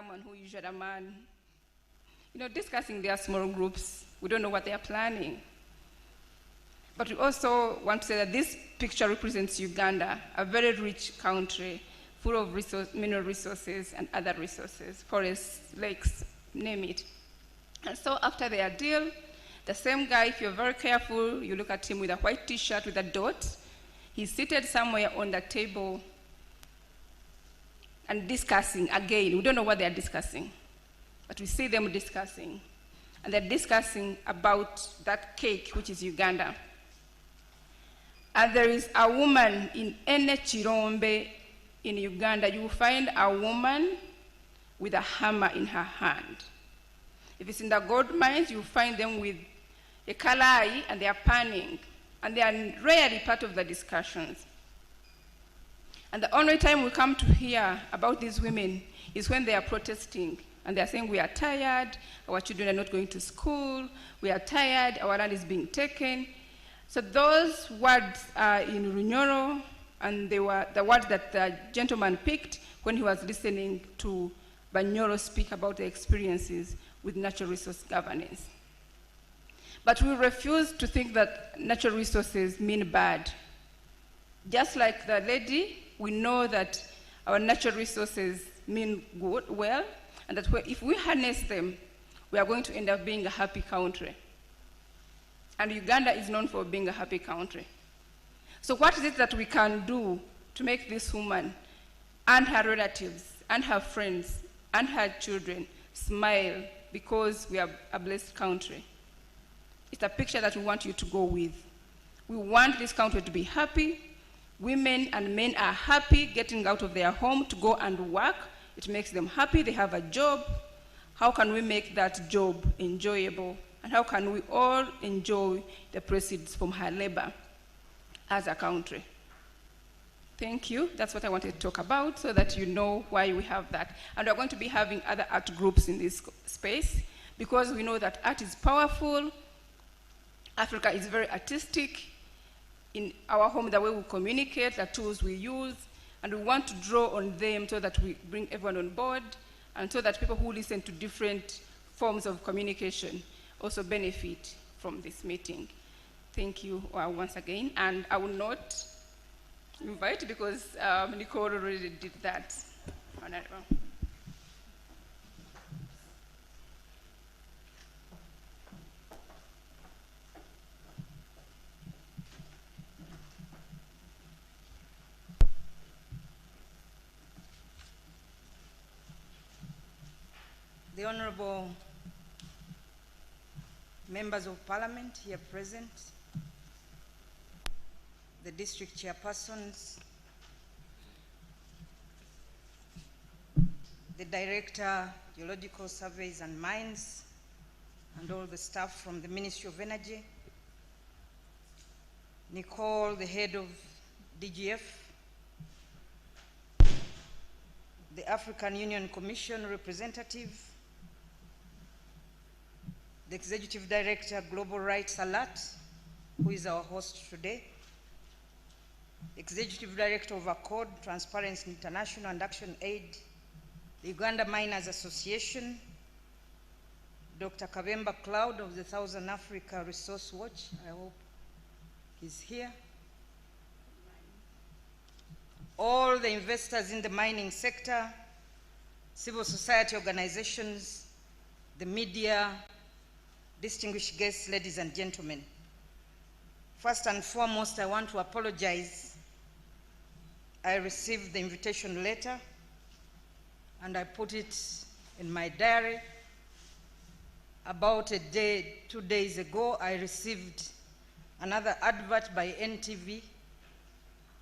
someone who usually a man, discussing their small groups. We don't know what they are planning. But we also want to say that this picture represents Uganda, a very rich country, full of mineral resources and other resources, forests, lakes, name it. And so after their deal, the same guy, if you're very careful, you look at him with a white t-shirt with a dot, he's seated somewhere on the table and discussing again. We don't know what they're discussing, but we see them discussing. And they're discussing about that cake, which is Uganda. And there is a woman in any Chirombe in Uganda. You will find a woman with a hammer in her hand. If it's in the gold mines, you find them with a kalai and they are panning. And they are rarely part of the discussions. And the only time we come to hear about these women is when they are protesting. And they are saying, we are tired, our children are not going to school, we are tired, our land is being taken. So those words are in Runyoro, and they were the words that the gentleman picked when he was listening to Banyoro speak about the experiences with natural resource governance. But we refuse to think that natural resources mean bad. Just like the lady, we know that our natural resources mean good, well, and that if we harness them, we are going to end up being a happy country. And Uganda is known for being a happy country. So what is it that we can do to make this woman and her relatives and her friends and her children smile because we are a blessed country? It's a picture that we want you to go with. We want this country to be happy. Women and men are happy getting out of their home to go and work. It makes them happy, they have a job. How can we make that job enjoyable? And how can we all enjoy the proceeds from her labor as a country? Thank you. That's what I wanted to talk about so that you know why we have that. And we're going to be having other art groups in this space because we know that art is powerful. Africa is very artistic. In our home, the way we communicate, the tools we use, and we want to draw on them so that we bring everyone on board and so that people who listen to different forms of communication also benefit from this meeting. Thank you once again. And I will not invite because Nicole already did that. The Honorable Members of Parliament here present, the district chairpersons, the Director, Geological Surveys and Mines, and all the staff from the Ministry of Energy, Nicole, the head of DGF, the African Union Commission representative, the Executive Director, Global Rights Alert, who is our host today, Executive Director of ACCORD, Transparency International and Action Aid, the Uganda Miners Association, Dr. Kabemba Cloud of the Southern Africa Resource Watch, I hope he's here, all the investors in the mining sector, civil society organizations, the media, distinguished guests, ladies and gentlemen. First and foremost, I want to apologize. I received the invitation letter and I put it in my diary. About 2 days ago, I received another advert by NTV.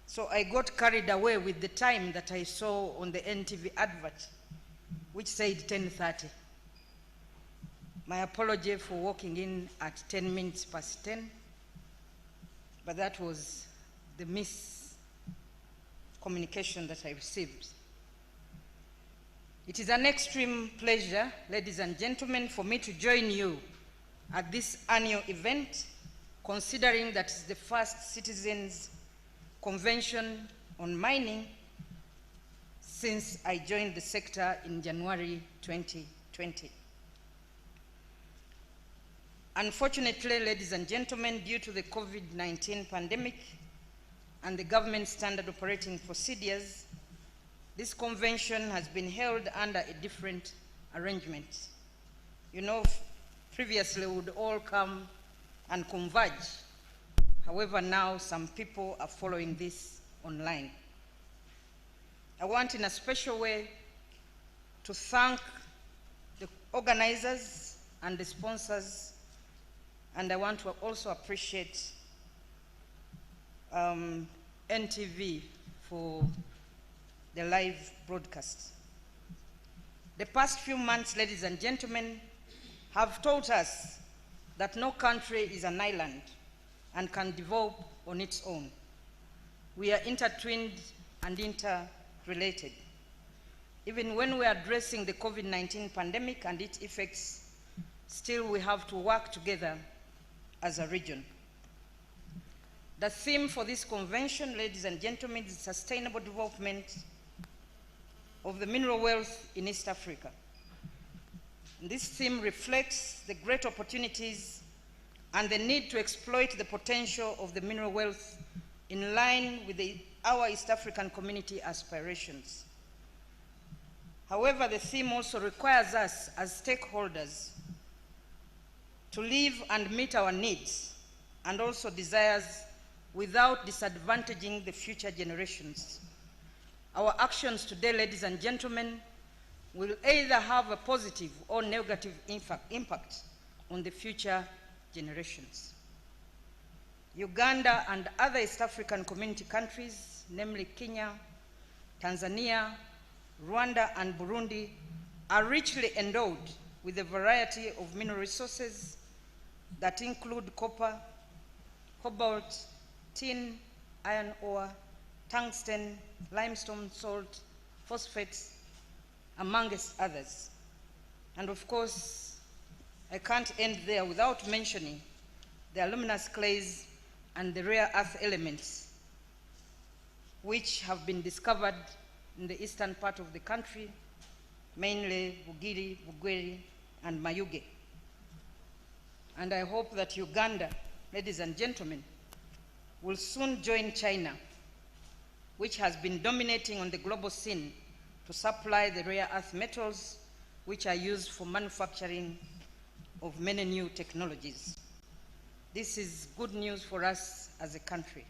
So I got carried away with the time that I saw on the NTV advert, which said 10:30. My apology for walking in at 10 minutes past 10, but that was the miscommunication that I received. It is an extreme pleasure, ladies and gentlemen, for me to join you at this annual event, considering that it's the first Citizens Convention on Mining since I joined the sector in January 2020. Unfortunately, ladies and gentlemen, due to the COVID-19 pandemic and the government standard operating procedures, this convention has been held under a different arrangement. You know, previously we would all come and converge. However, now some people are following this online. I want in a special way to thank the organizers and the sponsors, and I want to also appreciate NTV for the live broadcast. The past few months, ladies and gentlemen, have taught us that no country is an island and can develop on its own. We are intertwined and interrelated. Even when we are addressing the COVID-19 pandemic and its effects, still we have to work together as a region. The theme for this convention, ladies and gentlemen, is sustainable development of the mineral wealth in East Africa. And this theme reflects the great opportunities and the need to exploit the potential of the mineral wealth in line with our East African community aspirations. However, the theme also requires us as stakeholders to live and meet our needs and also desires without disadvantaging the future generations. Our actions today, ladies and gentlemen, will either have a positive or negative impact on the future generations. Uganda and other East African community countries, namely Kenya, Tanzania, Rwanda, and Burundi, are richly endowed with a variety of mineral resources that include copper, cobalt, tin, iron ore, tungsten, limestone, salt, phosphates, amongst others. And of course, I can't end there without mentioning the aluminous clays and the rare earth elements which have been discovered in the eastern part of the country, mainly Bugiri, Bugweri, and Mayuge. And I hope that Uganda, ladies and gentlemen, will soon join China, which has been dominating on the global scene to supply the rare earth metals which are used for manufacturing of many new technologies. This is good news for us as a country.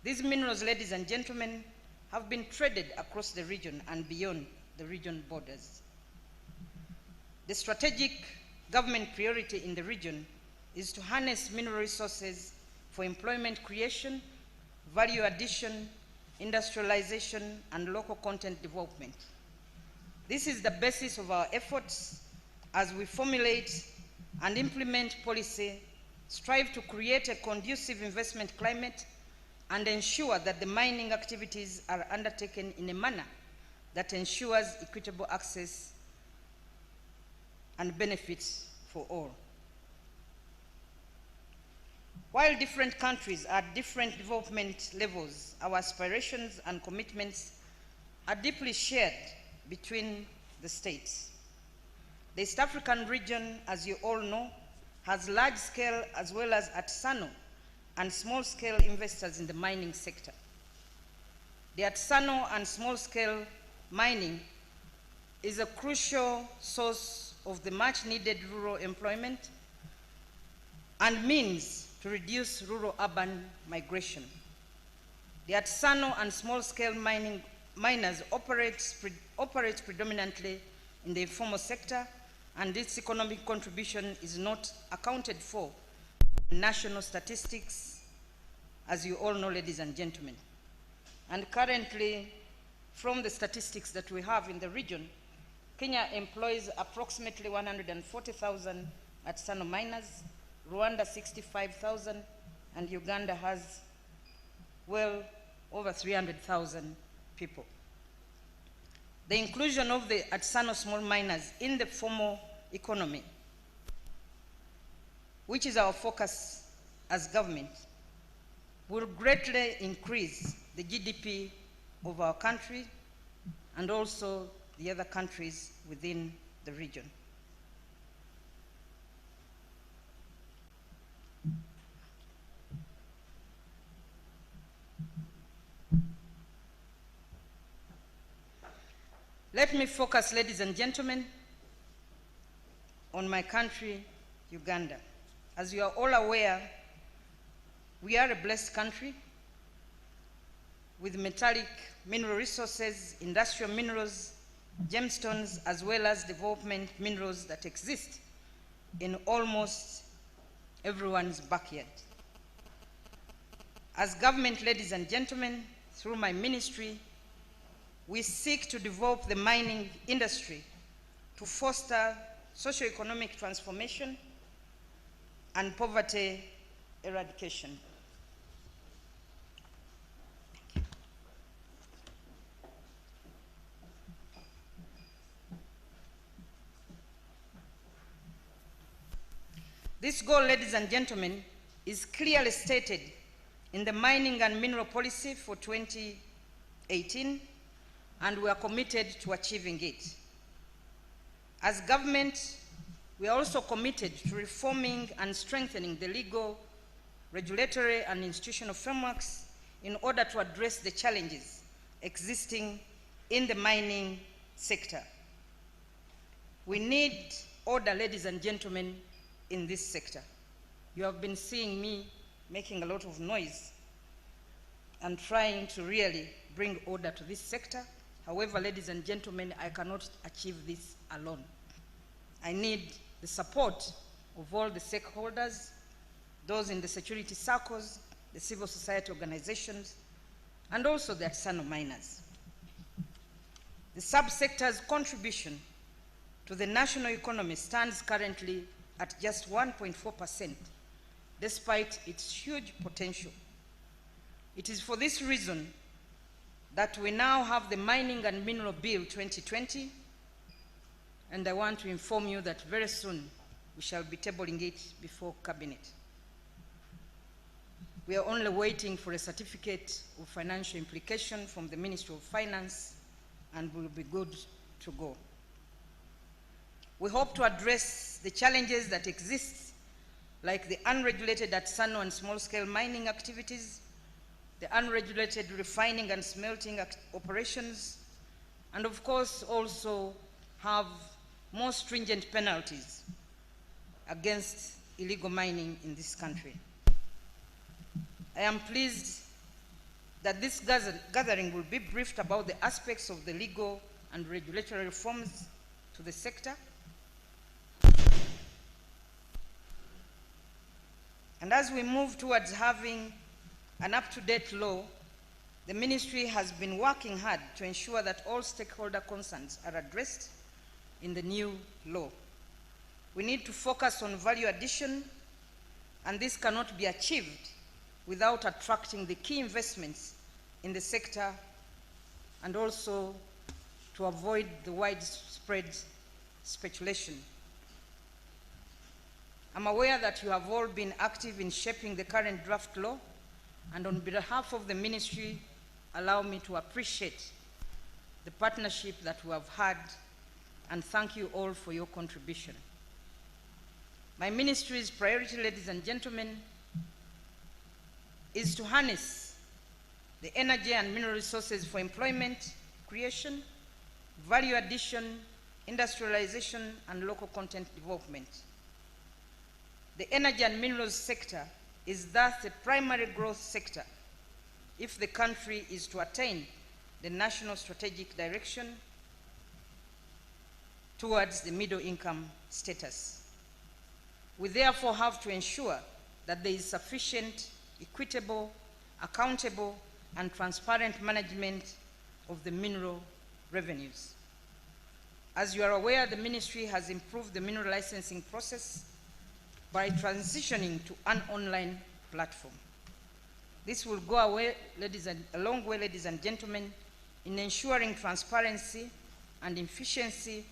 These minerals, ladies and gentlemen, have been traded across the region and beyond the region borders. The strategic government priority in the region is to harness mineral resources for employment creation, value addition, industrialization, and local content development. This is the basis of our efforts as we formulate and implement policy, strive to create a conducive investment climate, and ensure that the mining activities are undertaken in a manner that ensures equitable access and benefits for all. While different countries are at different development levels, our aspirations and commitments are deeply shared between the states. The East African region, as you all know, has large-scale as well as artisanal and small-scale investors in the mining sector. The artisanal and small-scale mining is a crucial source of the much-needed rural employment and means to reduce rural-urban migration. The artisanal and small-scale miners operate predominantly in the informal sector, and its economic contribution is not accounted for in national statistics, as you all know, ladies and gentlemen. And currently, from the statistics that we have in the region, Kenya employs approximately 140,000 artisanal miners, Rwanda 65,000, and Uganda has well over 300,000 people. The inclusion of the artisanal small miners in the formal economy, which is our focus as government, will greatly increase the GDP of our country and also the other countries within the region. Let me focus, ladies and gentlemen, on my country, Uganda. As you are all aware, we are a blessed country with metallic mineral resources, industrial minerals, gemstones, as well as development minerals that exist in almost everyone's backyard. As government, ladies and gentlemen, through my ministry, we seek to develop the mining industry to foster socio-economic transformation and poverty eradication. This goal, ladies and gentlemen, is clearly stated in the Mining and Mineral Policy for 2018, and we are committed to achieving it. As government, we are also committed to reforming and strengthening the legal, regulatory, and institutional frameworks in order to address the challenges existing in the mining sector. We need order, ladies and gentlemen, in this sector. You have been seeing me making a lot of noise and trying to really bring order to this sector. However, ladies and gentlemen, I cannot achieve this alone. I need the support of all the stakeholders, those in the security circles, the civil society organizations, and also the artisanal miners. The subsector's contribution to the national economy stands currently at just 1.4%, despite its huge potential. It is for this reason that we now have the Mining and Mineral Bill 2020, and I want to inform you that very soon we shall be tabling it before Cabinet. We are only waiting for a certificate of financial implication from the Ministry of Finance, and we'll be good to go. We hope to address the challenges that exist, like the unregulated artisanal and small-scale mining activities, the unregulated refining and smelting operations, and of course also have more stringent penalties against illegal mining in this country. I am pleased that this gathering will be briefed about the aspects of the legal and regulatory reforms to the sector. And as we move towards having an up-to-date law, the ministry has been working hard to ensure that all stakeholder concerns are addressed in the new law. We need to focus on value addition, and this cannot be achieved without attracting the key investments in the sector, and also to avoid the widespread speculation. I'm aware that you have all been active in shaping the current draft law, and on behalf of the ministry, allow me to appreciate the partnership that we have had, and thank you all for your contribution. My ministry's priority, ladies and gentlemen, is to harness the energy and mineral resources for employment creation, value addition, industrialization, and local content development. The energy and minerals sector is thus a primary growth sector if the country is to attain the national strategic direction towards the middle income status. We therefore have to ensure that there is sufficient, equitable, accountable, and transparent management of the mineral revenues. As you are aware, the ministry has improved the mineral licensing process by transitioning to an online platform. This will go a long way, ladies and gentlemen, in ensuring transparency and efficiency,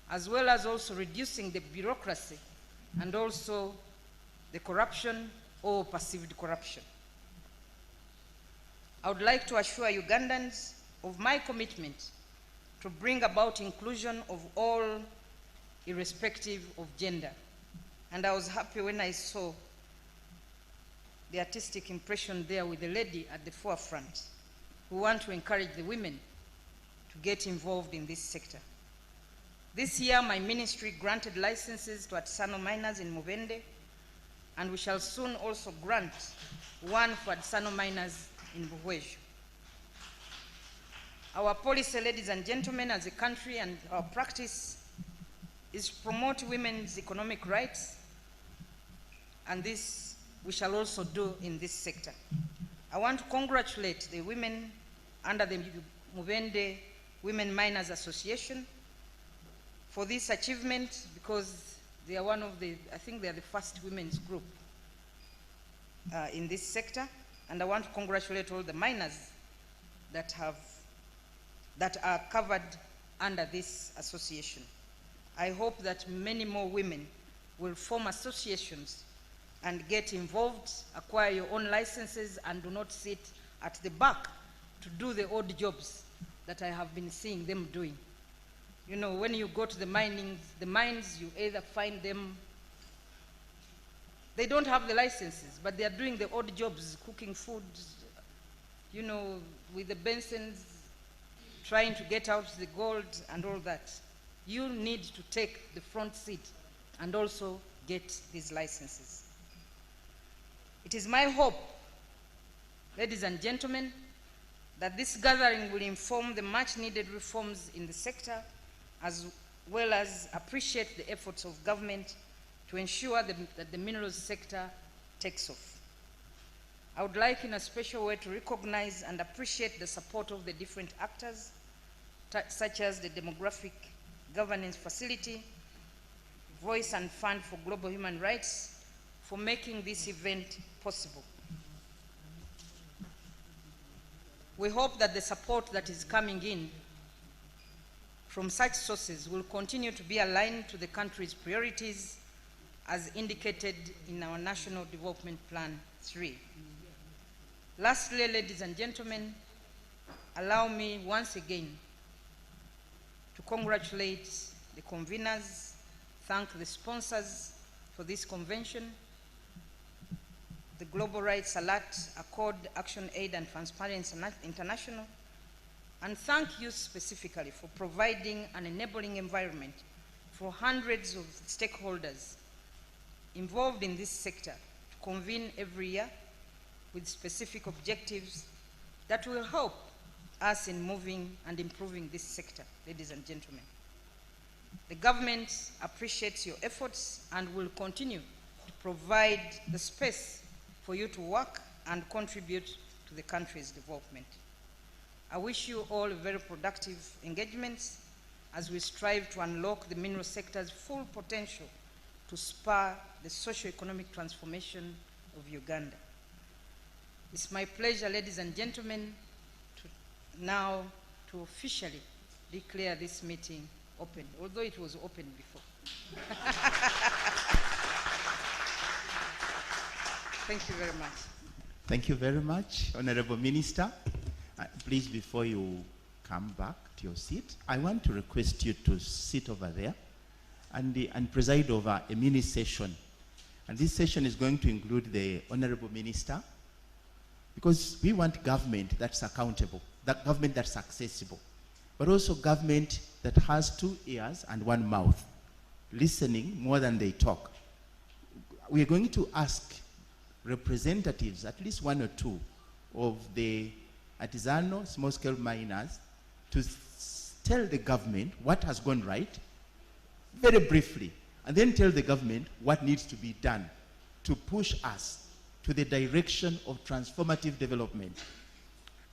as well as also reducing the bureaucracy and also the corruption or perceived corruption. I would like to assure Ugandans of my commitment to bring about inclusion of all, irrespective of gender. And I was happy when I saw the artistic impression there with the lady at the forefront who want to encourage the women to get involved in this sector. This year, my ministry granted licenses to artisanal miners in Mubende, and we shall soon also grant one for artisanal miners in Buhweju. Our policy, ladies and gentlemen, as a country and our practice is to promote women's economic rights, and this we shall also do in this sector. I want to congratulate the women under the Mubende Women Miners Association for this achievement, because they are one of the, I think they are the first women's group in this sector. And I want to congratulate all the miners that are covered under this association. I hope that many more women will form associations and get involved, acquire your own licenses, and do not sit at the back to do the odd jobs that I have been seeing them doing. You know, when you go to the mines, you either find them, they don't have the licenses, but they are doing the odd jobs, cooking food, you know, with the Bensons, trying to get out the gold and all that. You need to take the front seat and also get these licenses. It is my hope, ladies and gentlemen, that this gathering will inform the much needed reforms in the sector, as well as appreciate the efforts of government to ensure that the minerals sector takes off. I would like in a special way to recognize and appreciate the support of the different actors, such as the Demographic Governance Facility, Voice and Fund for Global Human Rights, for making this event possible. We hope that the support that is coming in from such sources will continue to be aligned to the country's priorities as indicated in our National Development Plan 3. Lastly, ladies and gentlemen, allow me once again to congratulate the conveners, thank the sponsors for this convention, the Global Rights Alert, Accord, Action Aid, and Transparency International, and thank you specifically for providing an enabling environment for hundreds of stakeholders involved in this sector to convene every year with specific objectives that will help us in moving and improving this sector, ladies and gentlemen. The government appreciates your efforts and will continue to provide the space for you to work and contribute to the country's development. I wish you all very productive engagements as we strive to unlock the mineral sector's full potential to spur the socio-economic transformation of Uganda. It's my pleasure, ladies and gentlemen, now to officially declare this meeting open, although it was open before. Thank you very much. Thank you very much, Honorable Minister. Please, before you come back to your seat, I want to request you to sit over there and preside over a mini session. And this session is going to include the Honorable Minister, because we want government that's accountable, that government that's accessible, but also government that has 2 ears and 1 mouth, listening more than they talk. We are going to ask representatives, at least 1 or 2, of the artisanal small-scale miners to tell the government what has gone right, very briefly, and then tell the government what needs to be done to push us to the direction of transformative development.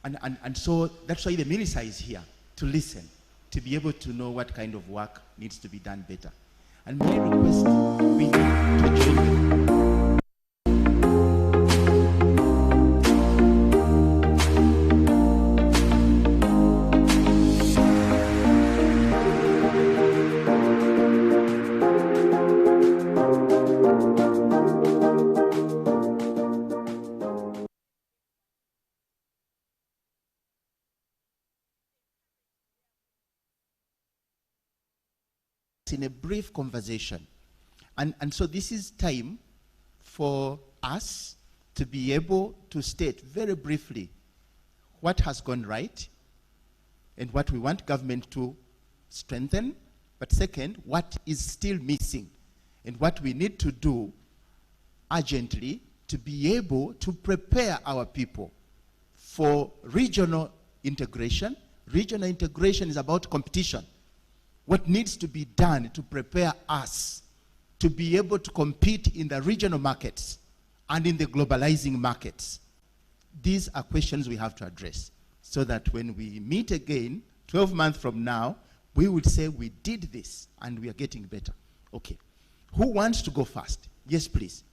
And so that's why the minister is here, to listen, to be able to know what kind of work needs to be done better. And may I request we to join me. in a brief conversation. And so this is time for us to be able to state very briefly what has gone right and what we want government to strengthen, but second, what is still missing and what we need to do urgently to be able to prepare our people for regional integration. Regional integration is about competition. What needs to be done to prepare us to be able to compete in the regional markets and in the globalizing markets? These are questions we have to address so that when we meet again 12 months from now, we would say we did this and we are getting better. Okay. Who wants to go first? Yes, please.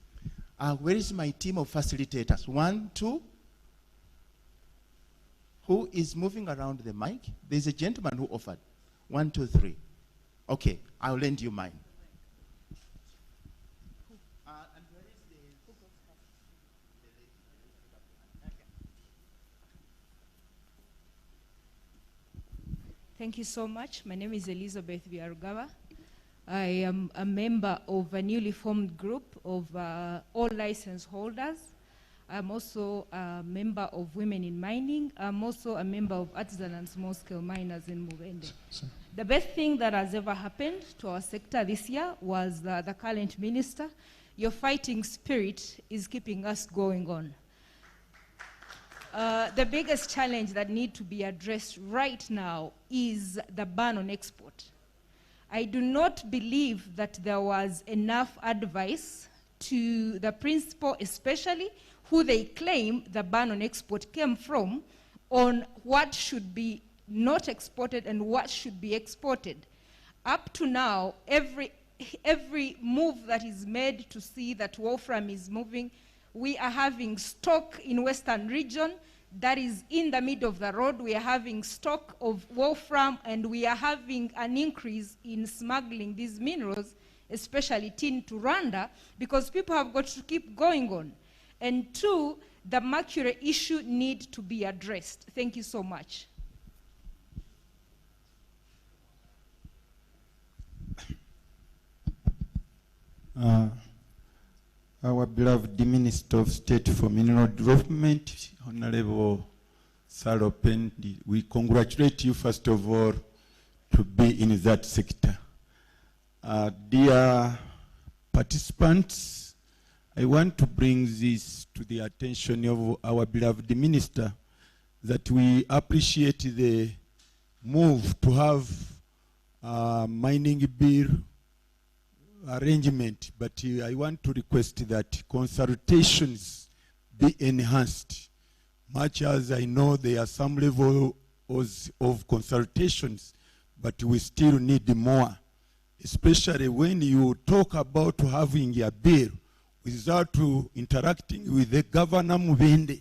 Where is my team of facilitators? 1, 2. Who is moving around the mic? There's a gentleman who offered. 1, 2, 3. Okay, I'll lend you mine. Thank you so much. My name is Elizabeth Biarugawa. I am a member of a newly formed group of all license holders. I'm also a member of Women in Mining. I'm also a member of Artisan and Small-Scale Miners in Mubende. The best thing that has ever happened to our sector this year was the current minister. Your fighting spirit is keeping us going on. The biggest challenge that needs to be addressed right now is the ban on export. I do not believe that there was enough advice to the principal, especially who they claim the ban on export came from, on what should be not exported and what should be exported. Up to now, every move that is made to see that Wolfram is moving, we are having stock in Western region that is in the middle of the road. We are having stock of Wolfram, and we are having an increase in smuggling these minerals, especially tin to Rwanda, because people have got to keep going on. And 2, the Mercury issue needs to be addressed. Thank you so much. Our beloved Minister of State for Mineral Development, Honorable Saro Pendi, we congratulate you first of all to be in that sector. Dear participants, I want to bring this to the attention of our beloved Minister, that we appreciate the move to have a mining bill arrangement, but I want to request that consultations be enhanced. Much as I know there are some levels of consultations, but we still need more, especially when you talk about having a bill without interacting with the Governor Mubende.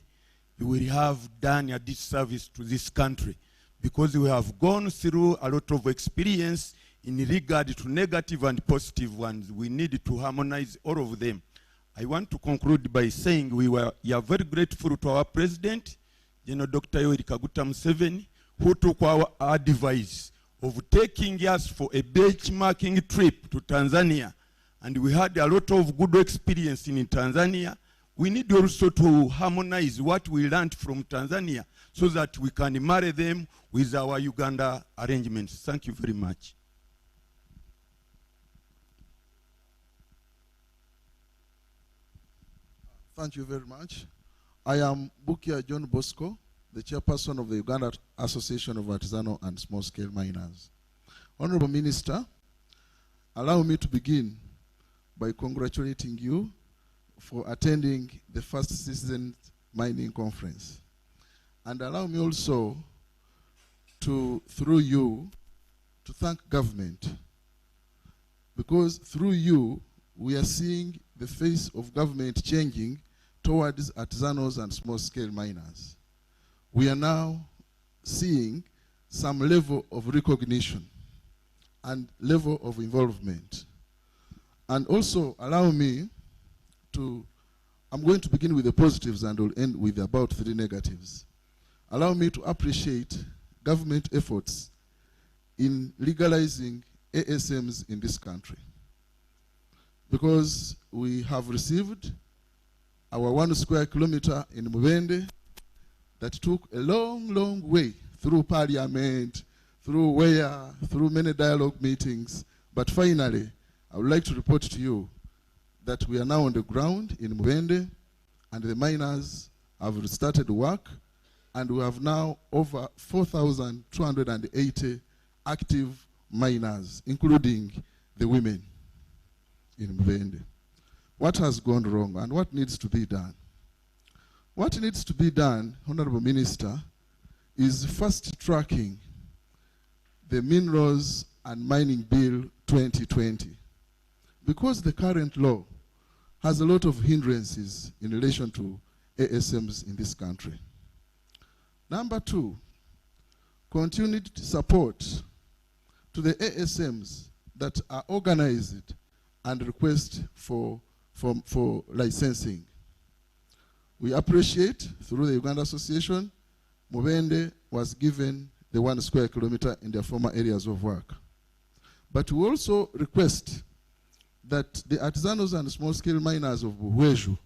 You will have done a disservice to this country, because we have gone through a lot of experience in regard to negative and positive ones. We need to harmonize all of them. I want to conclude by saying we are very grateful to our President, General Dr. Yoweri Kaguta Museveni, who took our advice of taking us for a benchmarking trip to Tanzania. And we had a lot of good experience in Tanzania. We need also to harmonize what we learned from Tanzania so that we can marry them with our Uganda arrangements. Thank you very much. Thank you very much. I am Bukia John Bosco, the chairperson of the Uganda Association of Artisanal and Small-Scale Miners. Honorable Minister, allow me to begin by congratulating you for attending the first citizen mining conference. And allow me also to, through you, to thank government, because through you, we are seeing the face of government changing towards artisanals and small-scale miners. We are now seeing some level of recognition and level of involvement. And also allow me to, I'm going to begin with the positives and will end with about 3 negatives. Allow me to appreciate government efforts in legalizing ASMs in this country. Because we have received our 1 square kilometer in Mubende that took a long, long way through Parliament, through many dialogue meetings. But finally, I would like to report to you that we are now on the ground in Mubende, and the miners have started work, and we have now over 4,280 active miners, including the women in Mubende. What has gone wrong and what needs to be done? What needs to be done, Honorable Minister, is fast tracking the Minerals and Mining Bill 2020, because the current law has a lot of hindrances in relation to ASMs in this country. Number 2, continued support to the ASMs that are organized and request for licensing. We appreciate, through the Uganda Association, Mubende was given the 1 square kilometer in their former areas of work. But we also request that the artisanals and small-scale miners of Buhweju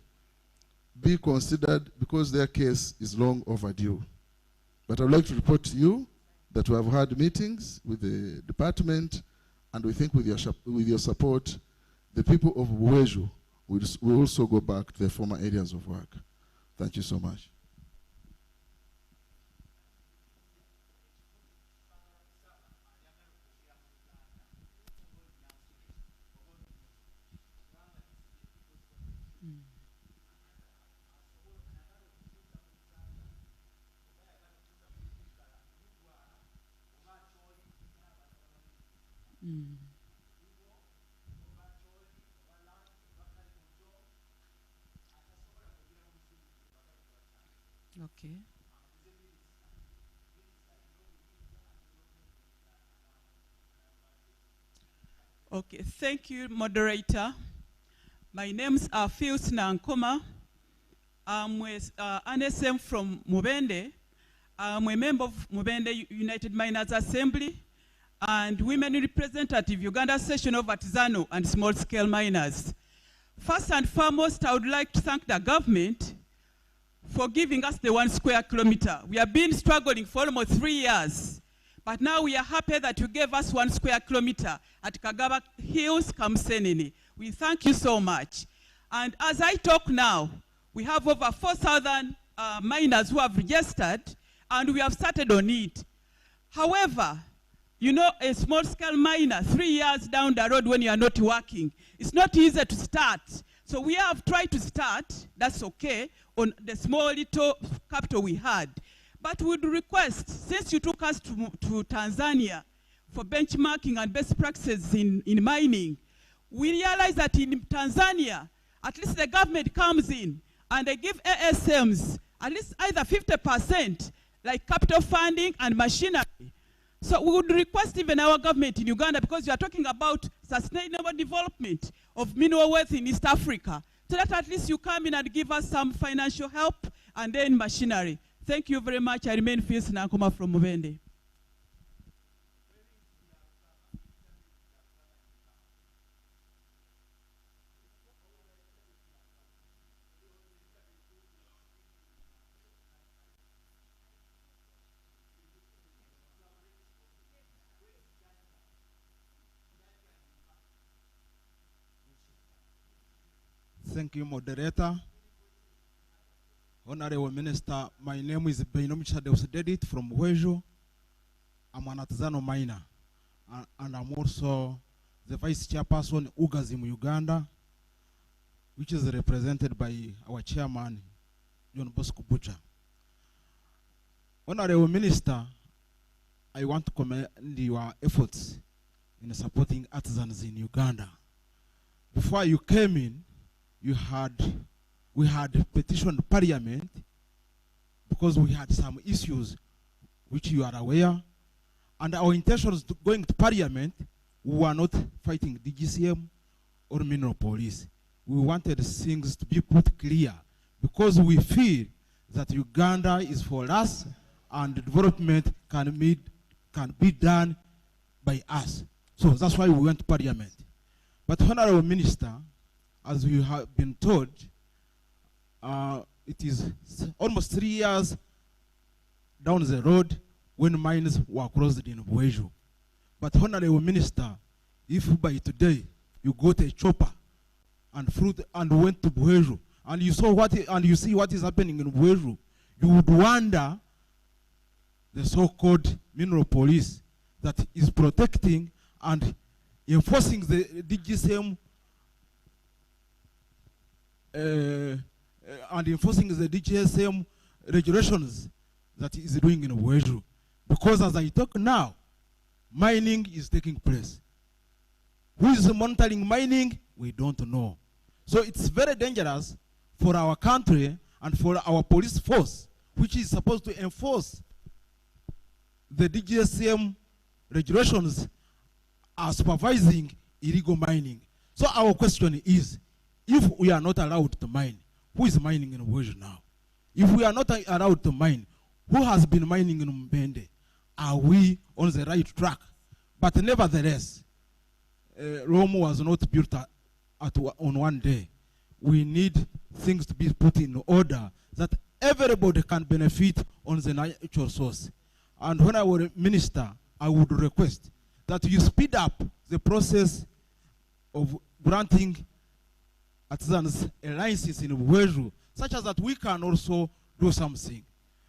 be considered, because their case is long overdue. But I would like to report to you that we have had meetings with the department, and we think with your support, the people of Buhweju will also go back to their former areas of work. Thank you so much. Okay. Okay, thank you, moderator. My name's Phils Nankoma. I'm with NSM from Mubende. I'm a member of Mubende United Miners Assembly and women representative Uganda Session of Artisanal and Small-Scale Miners. First and foremost, I would like to thank the government for giving us the 1 square kilometer. We have been struggling for almost 3 years, but now we are happy that you gave us 1 square kilometer at Kagaba Hills, Kamsenini. We thank you so much. And as I talk now, we have over 4,000 miners who have registered, and we have started on it. However, you know, a small-scale miner, 3 years down the road when you are not working, it's not easy to start. So we have tried to start, that's okay, on the small little capital we had. But we would request, since you took us to Tanzania for benchmarking and best practices in mining, we realize that in Tanzania, at least the government comes in and they give ASMs at least either 50%, like capital funding and machinery. So we would request even our government in Uganda, because you are talking about sustainable development of mineral wealth in East Africa, so that at least you come in and give us some financial help and then machinery. Thank you very much. I remain Phils Nankoma from Mubende. Thank you, moderator. Honorable Minister, my name is Beinom Chadeusededit from Buhweju. I'm an artisanal miner, and I'm also the vice chairperson Ugazim Uganda, which is represented by our chairman, John Bosco Butcher. Honorable Minister, I want to commend your efforts in supporting artisans in Uganda. Before you came in, we had petitioned Parliament because we had some issues which you are aware, and our intentions to going to Parliament, we were not fighting DGCM or mineral police. We wanted things to be put clear, because we feel that Uganda is for us and development can be done by us. So that's why we went to Parliament. But Honorable Minister, as you have been told, it is almost 3 years down the road when mines were closed in Bueju. But Honorable Minister, if by today you got a chopper and fruit and went to Bueju and you saw and you see what is happening in Bueju, you would wonder the so-called mineral police that is protecting and enforcing the DGCM and enforcing the DGSM regulations that is doing in Bueju. Because as I talk now, mining is taking place. Who is monitoring mining? We don't know. So it's very dangerous for our country and for our police force, which is supposed to enforce the DGSM regulations, are supervising illegal mining. So our question is, if we are not allowed to mine, who is mining in Bueju now? If we are not allowed to mine, who has been mining in Mbende? Are we on the right track? But nevertheless, Rome was not built on one day. We need things to be put in order that everybody can benefit on the natural source. And when I was a minister, I would request that you speed up the process of granting artisans a license in Bueju, such as that we can also do something.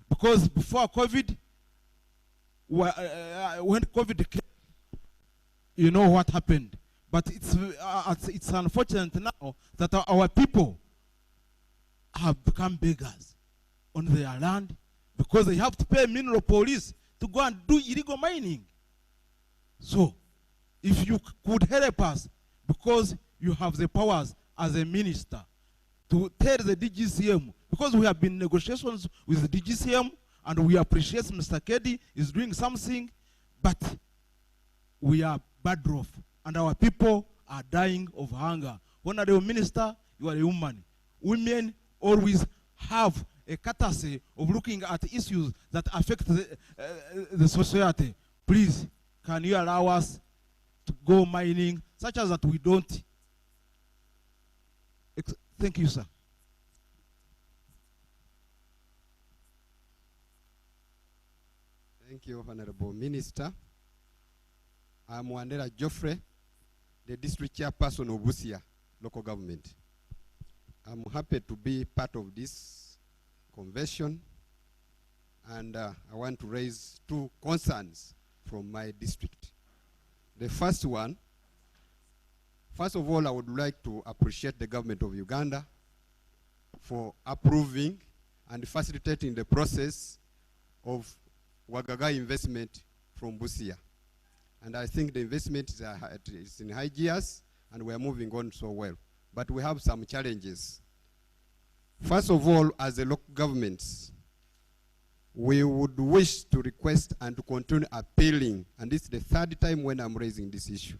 Because before COVID, when COVID came, you know what happened. But it's unfortunate now that our people have become beggars on their land because they have to pay mineral police to go and do illegal mining. So, if you could help us, because you have the powers as a minister, to tell the DGCM, because we have been in negotiations with the DGCM, and we appreciate Mr. Kedi is doing something, but we are bad off, and our people are dying of hunger. Honorable Minister, you are a woman. Women always have a courtesy of looking at issues that affect the society. Please, can you allow us to go mining, such as that we don't? Thank you, sir. Thank you, Honorable Minister. I'm Wandera Geoffrey, the district chairperson of Busia local government. I'm happy to be part of this convention, and I want to raise two concerns from my district. The first one, first of all, I would like to appreciate the government of Uganda for approving and facilitating the process of Wagaga investment from Busia. And I think the investment is in high gears, and we are moving on so well. But we have some challenges. First of all, as a local governments, we would wish to request and to continue appealing, and this is the third time when I'm raising this issue,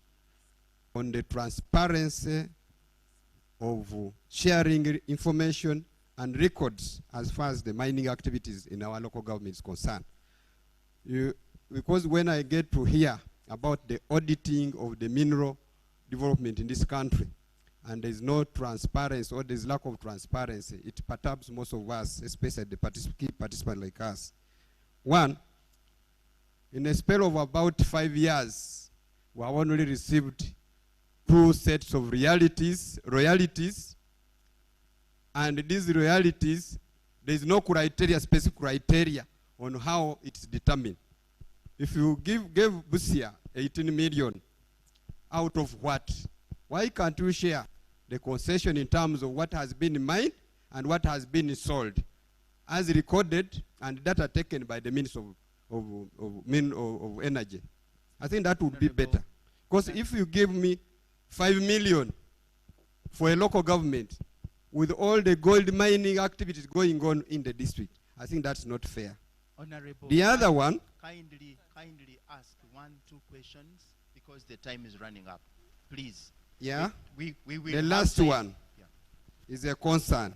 on the transparency of sharing information and records as far as the mining activities in our local government is concerned. Because when I get to hear about the auditing of the mineral development in this country, and there's no transparency or there's lack of transparency, it perturbs most of us, especially the key participants like us. One, in a spell of about 5 years, we have only received 2 sets of royalties, and these royalties, there's no criteria, specific criteria on how it's determined. If you gave Busia 18 million, out of what? Why can't we share the concession in terms of what has been mined and what has been sold, as recorded and data taken by the Minister of Energy? I think that would be better. Because if you give me 5 million for a local government with all the gold mining activities going on in the district, I think that's not fair. Honorable, the other one, kindly ask 1-2 questions because the time is running up. Please. Yeah. We will. The last one is a concern.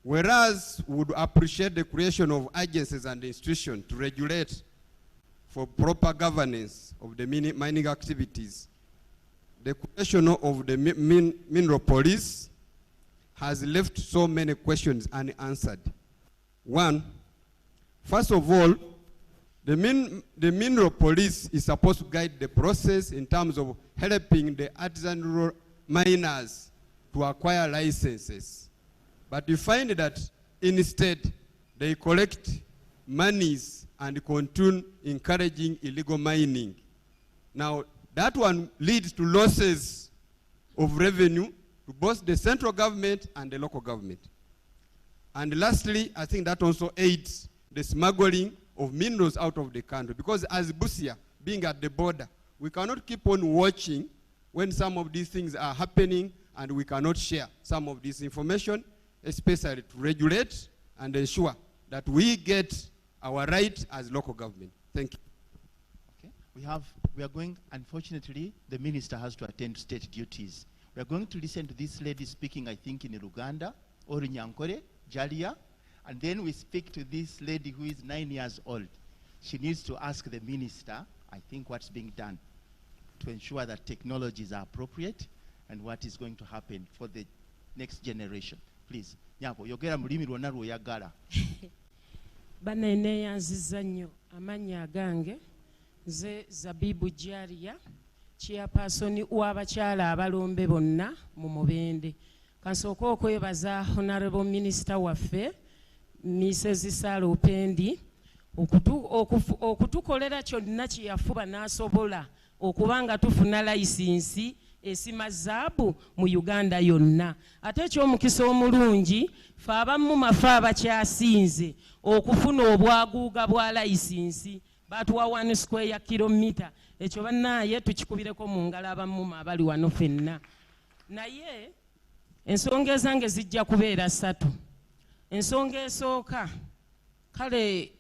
Whereas we would appreciate the creation of agencies and institutions to regulate for proper governance of the mining activities. The question of the mineral police has left so many questions unanswered. One, first of all, the mineral police is supposed to guide the process in terms of helping the artisanal miners to acquire licenses. But you find that instead, they collect monies and continue encouraging illegal mining. Now, that one leads to losses of revenue to both the central government and the local government. And lastly, I think that also aids the smuggling of minerals out of the country, because as Busia, being at the border, we cannot keep on watching when some of these things are happening, and we cannot share some of this information, especially to regulate and ensure that we get our right as local government. Thank you. Okay. We are going, unfortunately, the minister has to attend state duties. We are going to listen to this lady speaking, I think, in Uganda or in Nyankore, Jalia, and then we speak to this lady who is 9 years old. She needs to ask the minister, I think, what's being done to ensure that technologies are appropriate and what is going to happen for the next generation. Please, Nyanko, yogera mulimi lwonna lw'oyagala. Banene yanziza nnyo amannya agange nze Zabibu Jalia, chairperson w'abakyala abalombe bonna mu Mubende. Kansooka okwebaza Honorable Minister waffe Mrs. Sara Upendi okutukolera kyonna kye yafuba n'asobola okubanga tufuna layisinsi esima zaabu mu Uganda yonna. Ate eky'omukisa omulungi fe abamu mafe abakyasinze okufuna obwaguuga bwa layisinsi batuwa 1 square kilometer. Ekyo bannaaye tukikubireko mu ngalo abamu abali wano ffenna. Naye ensonga ezange zijja kubeera 3. Ensonga esooka, kale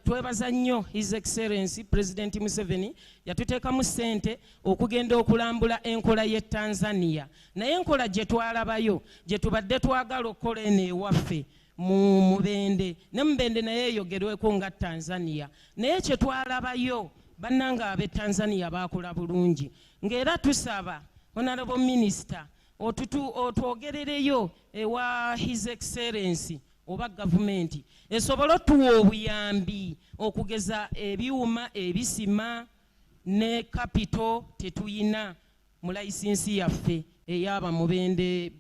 twebaza nnyo His Excellency President Museveni yatuteekamu ssente okugenda okulambula enkola ye Tanzania. Naye enkola gye twalabayo gye tubadde twagala okukola eno ewaffe mu Mubende, ne Mubende naye eyogerweko nga Tanzania. Naye kye twalabayo bannanga ab'e Tanzania baakola bulungi. Ng'era tusaba Honorable Minister otwogerereyo ewa His Excellency oba gavumenti esobola otuwa obuyambi okugeza ebyuma ebisima ne kapito tetuyina mu layisinsi yaffe eyaba Mubende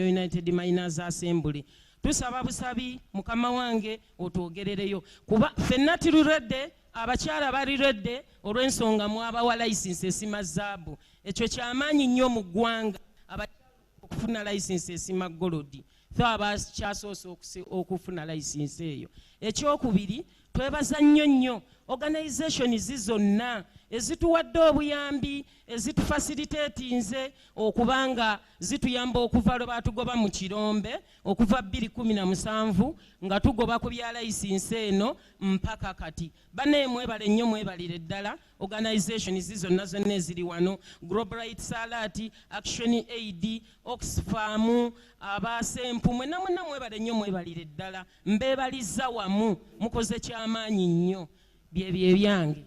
United Miners Assembly. Tusaba busabi mukama wange otwogerereyo kuba ffenna tiruredde, abakyala baliredde olw'ensonga mwabawa layisinsi esima zaabu. Ekyo kyamaanyi nnyo mu ggwanga abakyala okufuna layisinsi esima golodi. Fe abakyasoose okufuna layisinsi eyo. Ekyokubiri, twebaza nnyo organization zonna ezituwadde obuyambi ezitufacilitatinze okubanga zituyamba okuva lwe batugoba mu kirombe okuva 2017 nga tugoba ku bya layisinsi eno mpaka kati. Bane mwebale nnyo, mwebalire ddala organization zonna eziri wano, Global Rights Alert, Action Aid, Oxfam, abasempu mwena mwebale nnyo, mwebalire ddala. Mbebaliza wamu mukoze kyamaanyi nnyo. Byebye byange.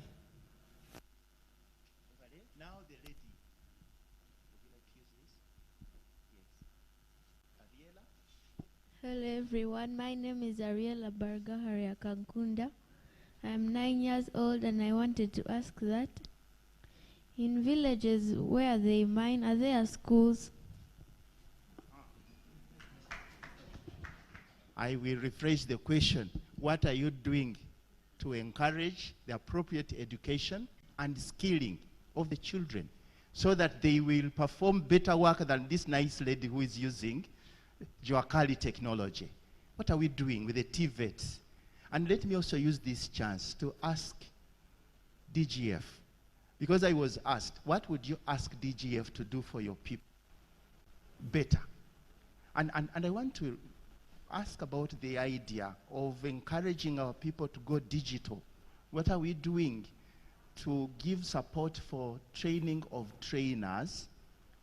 Now the lady. Would you like to use this? Yes. Ariela? Hello everyone, my name is Ariela Bargaharia Kankunda. I am 9 years old and I wanted to ask that in villages where they mine, are there schools? I will rephrase the question. What are you doing to encourage the appropriate education and skilling of the children so that they will perform better work than this nice lady who is using Joakali technology? What are we doing with the TVETs? And let me also use this chance to ask DGF, because I was asked, what would you ask DGF to do for your people better? And I want to ask about the idea of encouraging our people to go digital. What are we doing to give support for training of trainers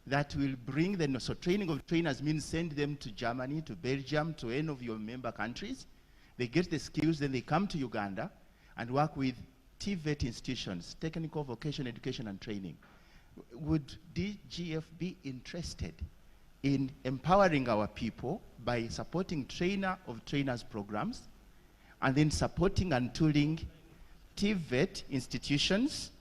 that will bring them? So training of trainers means send them to Germany, to Belgium, to any of your member countries. They get the skills, then they come to Uganda and work with TVET institutions, technical vocational education and training, would DGF be interested in empowering our people by supporting trainer of trainers programs and then supporting and tooling TVET institutions,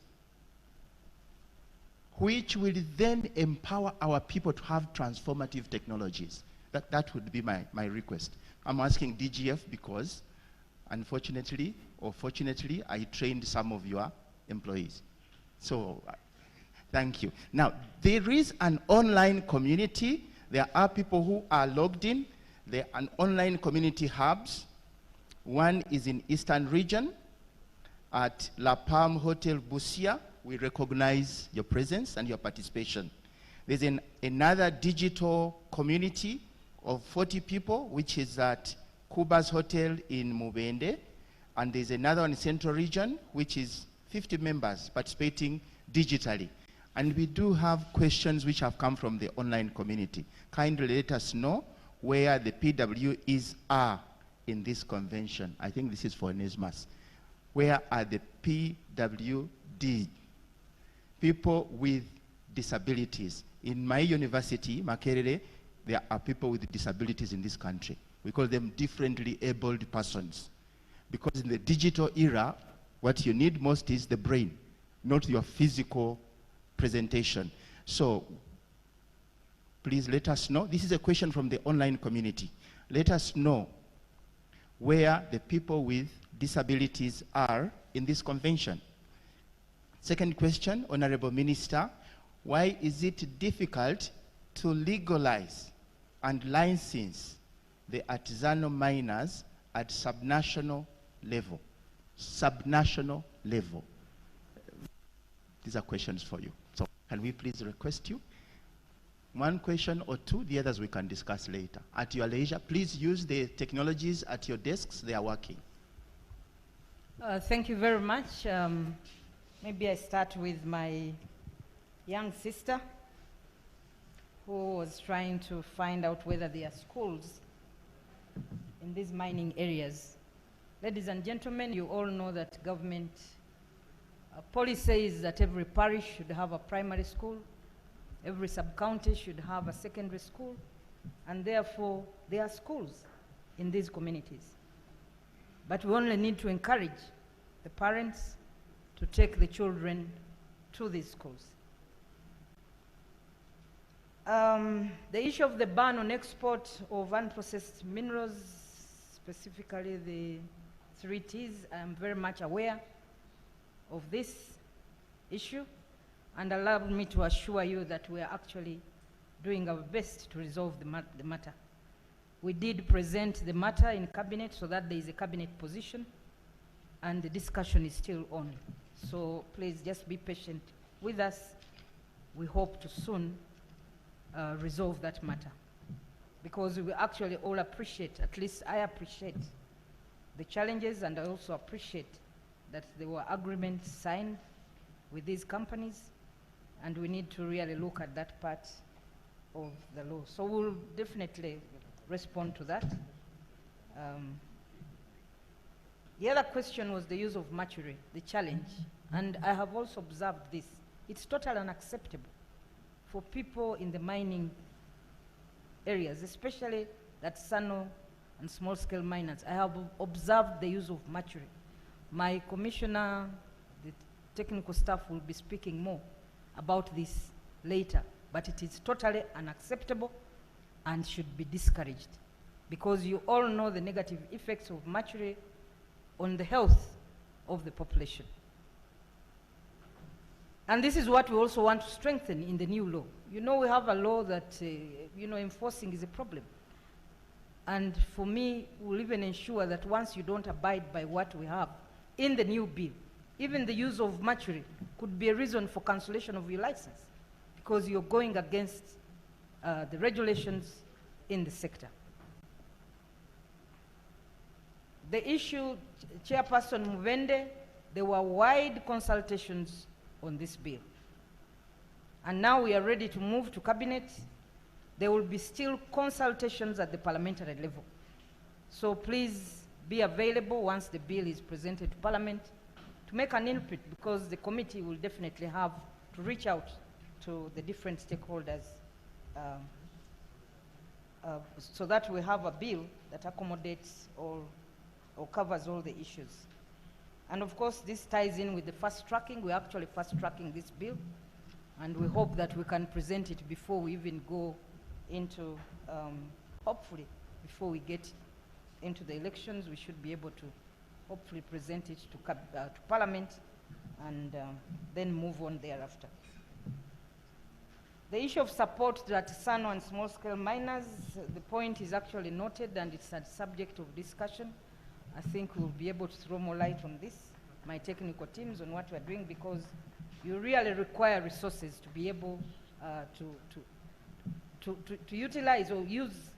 which will then empower our people to have transformative technologies? That would be my request. I'm asking DGF because, unfortunately or fortunately, I trained some of your employees. So, thank you. Now, there is an online community. There are people who are logged in. There are online community hubs. One is in Eastern Region at La Palme Hotel Busia. We recognize your presence and your participation. There's another digital community of 40 people, which is at Kuba's Hotel in Mubende. And there's another one in Central Region, which is 50 members participating digitally. And we do have questions which have come from the online community. Kindly let us know where the PWEs are in this convention. I think this is for Nesmas. Where are the PWD? People with disabilities. In my university, Makerere, there are people with disabilities in this country. We call them differently abled persons. Because in the digital era, what you need most is the brain, not your physical presentation. So, please let us know. This is a question from the online community. Let us know where the people with disabilities are in this convention. Second question, Honorable Minister, why is it difficult to legalize and license the artisanal miners at subnational level? Subnational level. These are questions for you. So can we please request you? One question or two, the others we can discuss later. At your leisure, please use the technologies at your desks. They are working. Thank you very much. Maybe I start with my young sister who was trying to find out whether there are schools in these mining areas. Ladies and gentlemen, you all know that government policy is that every parish should have a primary school, every sub-county should have a secondary school, and therefore there are schools in these communities. But we only need to encourage the parents to take the children to these schools. The issue of the ban on export of unprocessed minerals, specifically the 3 Ts, I'm very much aware of this issue, and allow me to assure you that we are actually doing our best to resolve the matter. We did present the matter in cabinet so that there is a cabinet position, and the discussion is still on. So please just be patient with us. We hope to soon resolve that matter, because we actually all appreciate, at least I appreciate, the challenges, and I also appreciate that there were agreements signed with these companies, and we need to really look at that part of the law. So we'll definitely respond to that. The other question was the use of mercury, the challenge, and I have also observed this. It's totally unacceptable for people in the mining areas, especially that Sano and small-scale miners. I have observed the use of mercury. My commissioner, the technical staff will be speaking more about this later, but it is totally unacceptable and should be discouraged, because you all know the negative effects of mercury on the health of the population. And this is what we also want to strengthen in the new law. You know, we have a law that, enforcing is a problem. And for me, we'll even ensure that once you don't abide by what we have in the new bill, even the use of mercury could be a reason for cancellation of your license, because you're going against the regulations in the sector. The issue, Chairperson Muvende, there were wide consultations on this bill. And now we are ready to move to cabinet. There will be still consultations at the parliamentary level. So please be available once the bill is presented to Parliament to make an input, because the committee will definitely have to reach out to the different stakeholders so that we have a bill that accommodates all or covers all the issues. And of course, this ties in with the fast tracking. We're actually fast tracking this bill, and we hope that we can present it before we even go into, hopefully, before we get into the elections, we should be able to hopefully present it to Parliament and then move on thereafter. The issue of support to artisanal and small-scale miners, the point is actually noted and it's a subject of discussion. I think we'll be able to throw more light on this, my technical teams, on what we're doing, because you really require resources to be able to utilize or use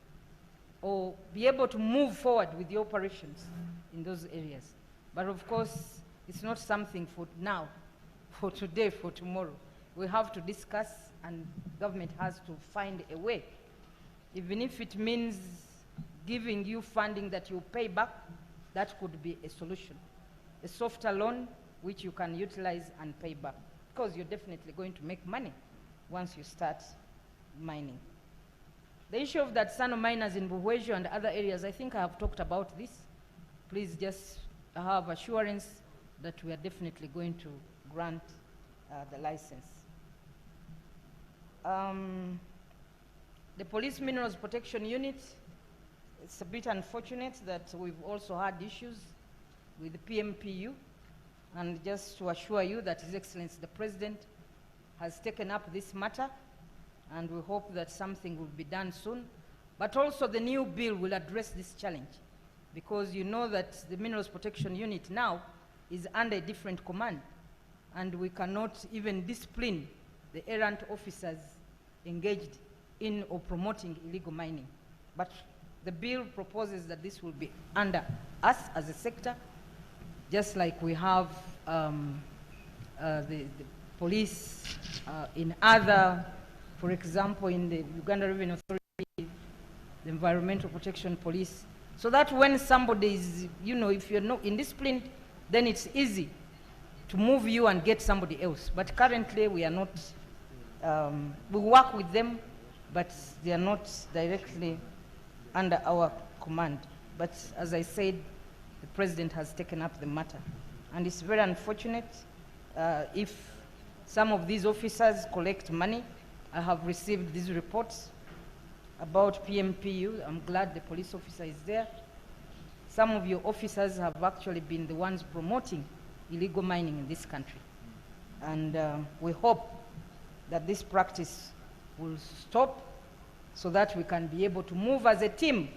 or be able to move forward with the operations in those areas. But of course, it's not something for now, for today, for tomorrow. We have to discuss, and government has to find a way, even if it means giving you funding that you pay back. That could be a solution. A softer loan which you can utilize and pay back, because you're definitely going to make money once you start mining. The issue of the artisanal miners in Buhwejo and other areas, I think I have talked about this. Please just have assurance that we are definitely going to grant the license. The Police Minerals Protection Unit, it's a bit unfortunate that we've also had issues with the PMPU, and just to assure you that His Excellency the President has taken up this matter, and we hope that something will be done soon. But also the new bill will address this challenge, because you know that the Minerals Protection Unit now is under a different command, and we cannot even discipline the errant officers engaged in or promoting illegal mining. But the bill proposes that this will be under us as a sector, just like we have the police in other, for example, in the Uganda Revenue Authority, the Environmental Protection Police, so that when somebody is, you know, if you're not indisciplined, then it's easy to move you and get somebody else. But currently we are not, we work with them, but they are not directly under our command. But as I said, the President has taken up the matter. And it's very unfortunate if some of these officers collect money. I have received these reports about PMPU. I'm glad the police officer is there. Some of your officers have actually been the ones promoting illegal mining in this country. And we hope that this practice will stop, so that we can be able to move as a team,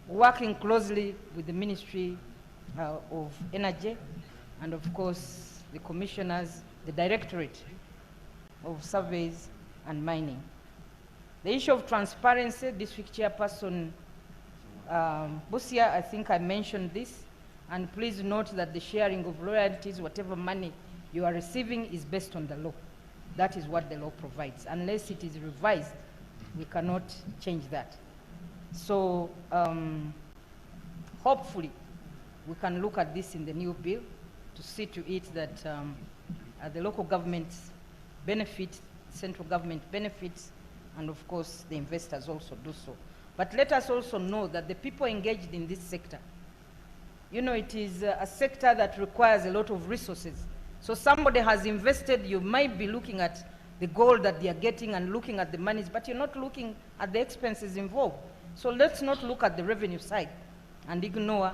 working closely with the Ministry of Energy, and of course the commissioners, the Directorate of Surveys and Mining. The issue of transparency, District Chairperson Busia, I think I mentioned this, and please note that the sharing of royalties, whatever money you are receiving, is based on the law. That is what the law provides. Unless it is revised, we cannot change that. So hopefully we can look at this in the new bill to see to it that the local governments benefit, central government benefits, and of course the investors also do so. But let us also know that the people engaged in this sector, you know, it is a sector that requires a lot of resources. So somebody has invested, you might be looking at the gold that they are getting and looking at the monies, but you're not looking at the expenses involved. So let's not look at the revenue side and ignore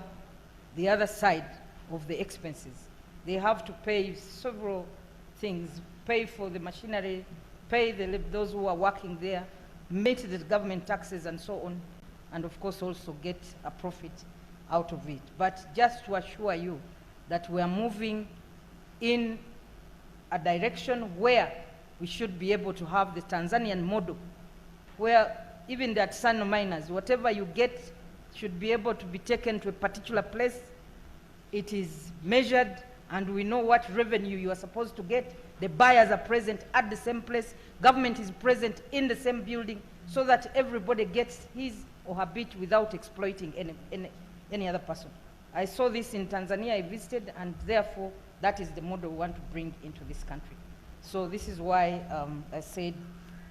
the other side of the expenses. They have to pay several things, pay for the machinery, pay those who are working there, meet the government taxes and so on, and of course also get a profit out of it. But just to assure you that we are moving in a direction where we should be able to have the Tanzanian model, where even the artisanal miners, whatever you get should be able to be taken to a particular place. It is measured, and we know what revenue you are supposed to get. The buyers are present at the same place. Government is present in the same building, so that everybody gets his or her bit without exploiting any other person. I saw this in Tanzania, I visited, and therefore that is the model we want to bring into this country. So this is why I said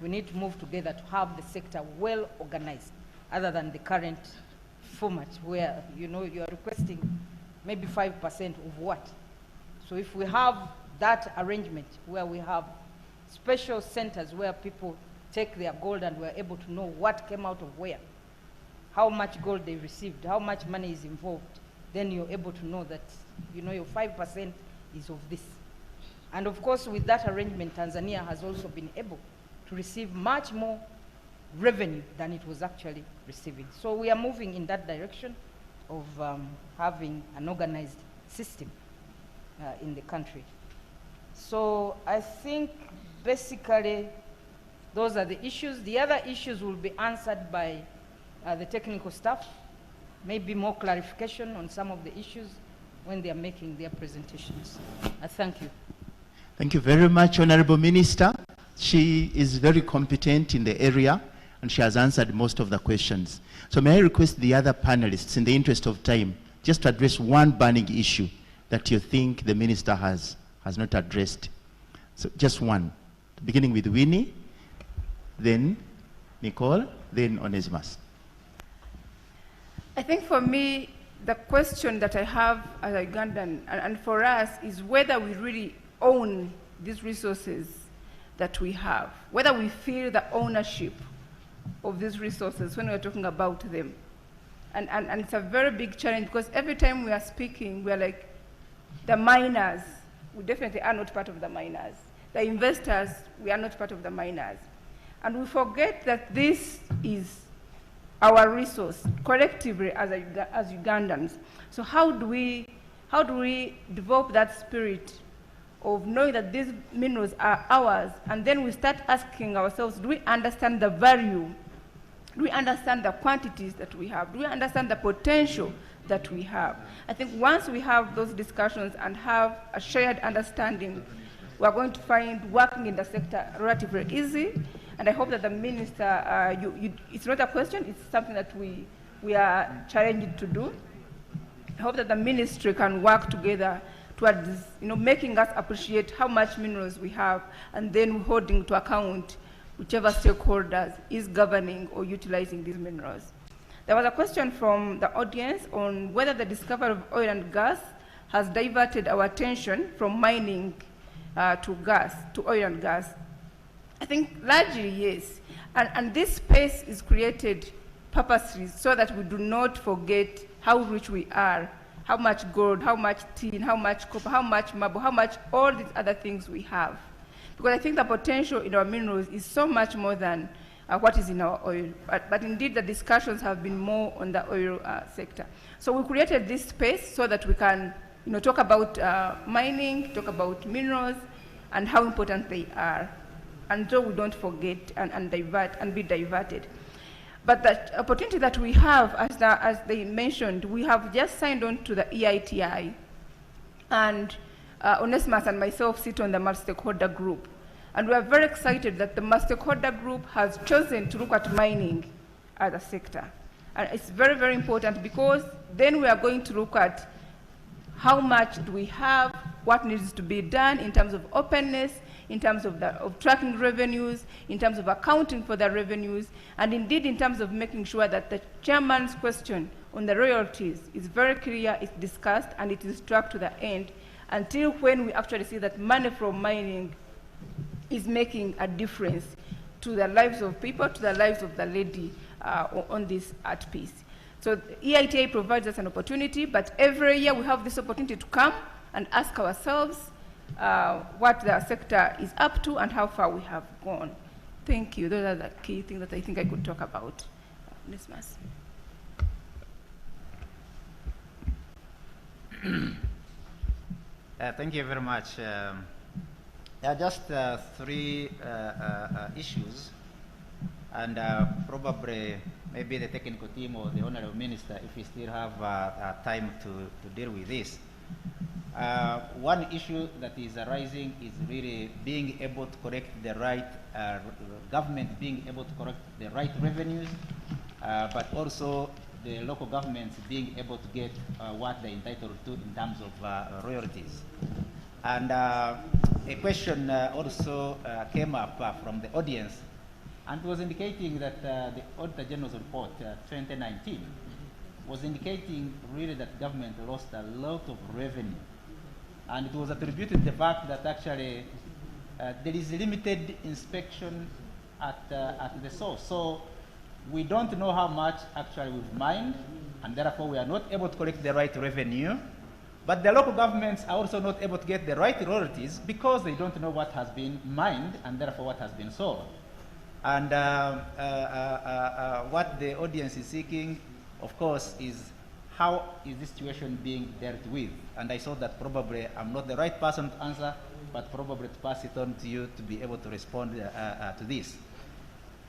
we need to move together to have the sector well organized, other than the current format where, you know, you are requesting maybe 5% of what. So if we have that arrangement where we have special centers where people take their gold and we're able to know what came out of where, how much gold they received, how much money is involved, then you're able to know that, you know, your 5% is of this. And of course, with that arrangement, Tanzania has also been able to receive much more revenue than it was actually receiving. So we are moving in that direction of having an organized system in the country. So I think basically those are the issues. The other issues will be answered by the technical staff, maybe more clarification on some of the issues when they are making their presentations. I thank you. Thank you very much, Honorable Minister. She is very competent in the area, and she has answered most of the questions. So may I request the other panelists, in the interest of time, just to address one burning issue that you think the minister has not addressed. So just one, beginning with Winnie, then Nicole, then Onesimus. I think for me, the question that I have as a Ugandan, and for us, is whether we really own these resources that we have, whether we feel the ownership of these resources when we're talking about them. And it's a very big challenge, because every time we are speaking, we are like, the miners, we definitely are not part of the miners. The investors, we are not part of the miners. And we forget that this is our resource collectively as Ugandans. So how do we develop that spirit of knowing that these minerals are ours, and then we start asking ourselves, do we understand the value? Do we understand the quantities that we have? Do we understand the potential that we have? I think once we have those discussions and have a shared understanding, we're going to find working in the sector relatively easy. And I hope that the minister, it's not a question, it's something that we are challenged to do. I hope that the ministry can work together towards, you know, making us appreciate how much minerals we have, and then holding to account whichever stakeholders is governing or utilizing these minerals. There was a question from the audience on whether the discovery of oil and gas has diverted our attention from mining to oil and gas. I think largely yes. And this space is created purposely so that we do not forget how rich we are, how much gold, how much tin, how much copper, how much marble, how much all these other things we have. Because I think the potential in our minerals is so much more than what is in our oil. But indeed, the discussions have been more on the oil sector. So we created this space so that we can, you know, talk about mining, talk about minerals, and how important they are, and so we don't forget and be diverted. But the opportunity that we have, as they mentioned, we have just signed on to the EITI, and Onesimus and myself sit on the multi-stakeholder group. And we are very excited that the multi-stakeholder group has chosen to look at mining as a sector. And it's very, very important, because then we are going to look at how much do we have, what needs to be done in terms of openness, in terms of tracking revenues, in terms of accounting for the revenues, and indeed in terms of making sure that the chairman's question on the royalties is very clear, it's discussed, and it is tracked to the end, until when we actually see that money from mining is making a difference to the lives of people, to the lives of the lady on this art piece. So EITA provides us an opportunity, but every year we have this opportunity to come and ask ourselves what the sector is up to and how far we have gone. Thank you. Those are the key things that I think I could talk about. Onesimus. Thank you very much. Just three issues, and probably maybe the technical team or the Honorable Minister, if we still have time to deal with this. One issue that is arising is really being able to correct the right, government being able to correct the right revenues, but also the local governments being able to get what they're entitled to in terms of royalties. And a question also came up from the audience, and was indicating that the Auditor General's report 2019 was indicating really that government lost a lot of revenue. And it was attributed to the fact that actually there is limited inspection at the source. So we don't know how much actually we've mined, and therefore we are not able to collect the right revenue. But the local governments are also not able to get the right royalties because they don't know what has been mined and therefore what has been sold. And what the audience is seeking, of course, is how is this situation being dealt with? And I saw that probably I'm not the right person to answer, but probably to pass it on to you to be able to respond to this.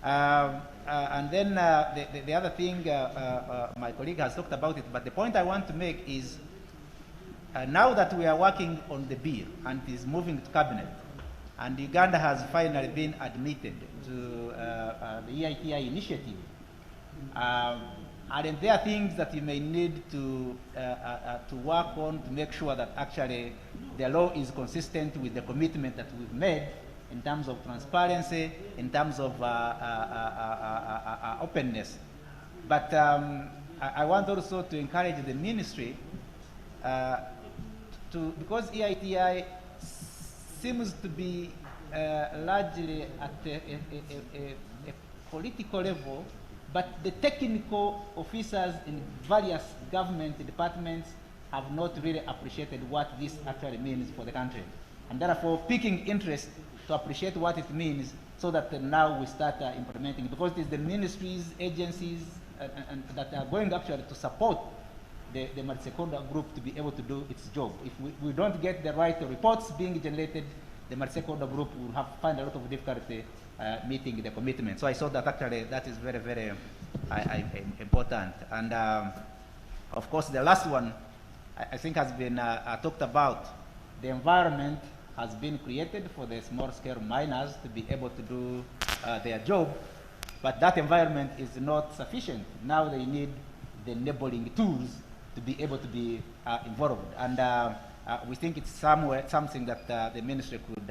And then the other thing, my colleague has talked about it, but the point I want to make is now that we are working on the bill and it is moving to cabinet, and Uganda has finally been admitted to the EITI initiative, and there are things that you may need to work on to make sure that actually the law is consistent with the commitment that we've made in terms of transparency, in terms of openness. But I want also to encourage the ministry because EITI seems to be largely at a political level, but the technical officers in various government departments have not really appreciated what this actually means for the country. And therefore, picking interest to appreciate what it means so that now we start implementing, because it is the ministries, agencies, and that are going actually to support the multi-stakeholder group to be able to do its job. If we don't get the right reports being generated, the multi-stakeholder group will find a lot of difficulty meeting the commitment. So I saw that actually that is very, very important. And of course, the last one I think has been talked about. The environment has been created for the small-scale miners to be able to do their job, but that environment is not sufficient. Now they need the enabling tools to be able to be involved. And we think it's something that the ministry could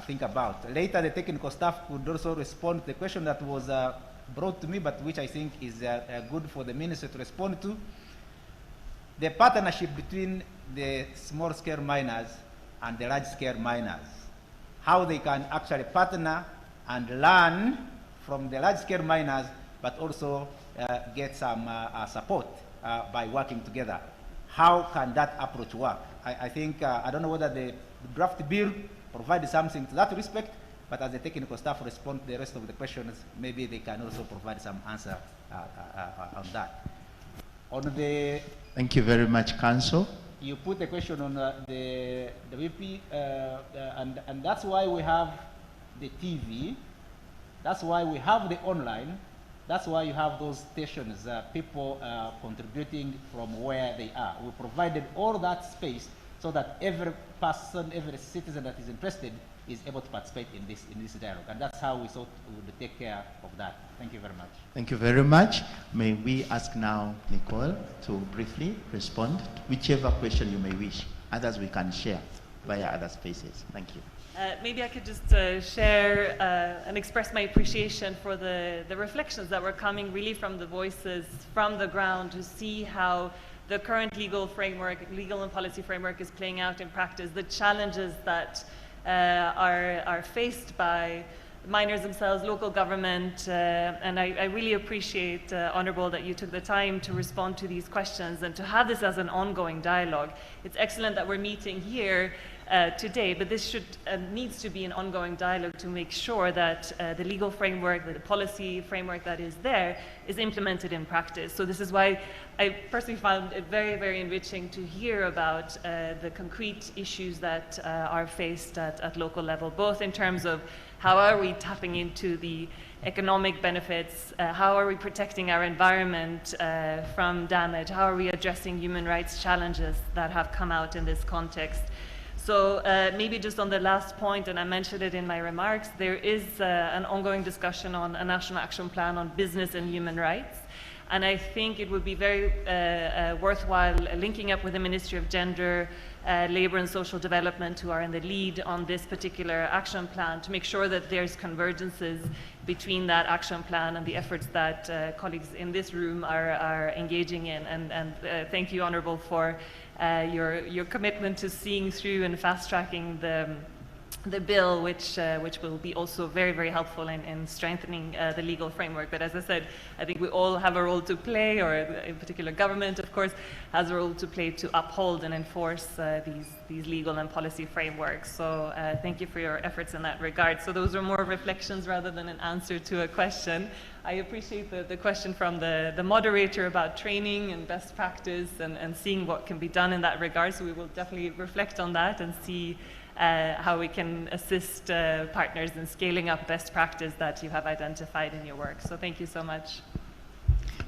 think about. Later, the technical staff could also respond to the question that was brought to me, but which I think is good for the ministry to respond to. The partnership between the small-scale miners and the large-scale miners, how they can actually partner and learn from the large-scale miners, but also get some support by working together. How can that approach work? I think, I don't know whether the draft bill provides something to that respect, but as the technical staff respond to the rest of the questions, maybe they can also provide some answer on that. On the Thank you very much, Council. You put the question on the VP, and that's why we have the TV, that's why we have the online, that's why you have those stations, people contributing from where they are. We provided all that space so that every person, every citizen that is interested is able to participate in this dialogue. And that's how we thought we would take care of that. Thank you very much. Thank you very much. May we ask now Nicole to briefly respond to whichever question you may wish. Others we can share via other spaces. Thank you. Maybe I could just share and express my appreciation for the reflections that were coming really from the voices from the ground to see how the current legal and policy framework is playing out in practice, the challenges that are faced by miners themselves, local government, and I really appreciate, Honourable, that you took the time to respond to these questions and to have this as an ongoing dialogue. It's excellent that we're meeting here today, but this needs to be an ongoing dialogue to make sure that the legal framework, the policy framework that is there is implemented in practice. So this is why I personally found it very, very enriching to hear about the concrete issues that are faced at local level, both in terms of how are we tapping into the economic benefits, how are we protecting our environment from damage, how are we addressing human rights challenges that have come out in this context. So maybe just on the last point, and I mentioned it in my remarks, there is an ongoing discussion on a national action plan on business and human rights. And I think it would be very worthwhile linking up with the Ministry of Gender, Labour and Social Development, who are in the lead on this particular action plan, to make sure that there's convergences between that action plan and the efforts that colleagues in this room are engaging in. And thank you, Honourable, for your commitment to seeing through and fast-tracking the bill, which will be also very, very helpful in strengthening the legal framework. But as I said, I think we all have a role to play, or in particular government, of course, has a role to play to uphold and enforce these legal and policy frameworks. So thank you for your efforts in that regard. So those are more reflections rather than an answer to a question. I appreciate the question from the moderator about training and best practice and seeing what can be done in that regard. So we will definitely reflect on that and see how we can assist partners in scaling up best practice that you have identified in your work. So thank you so much.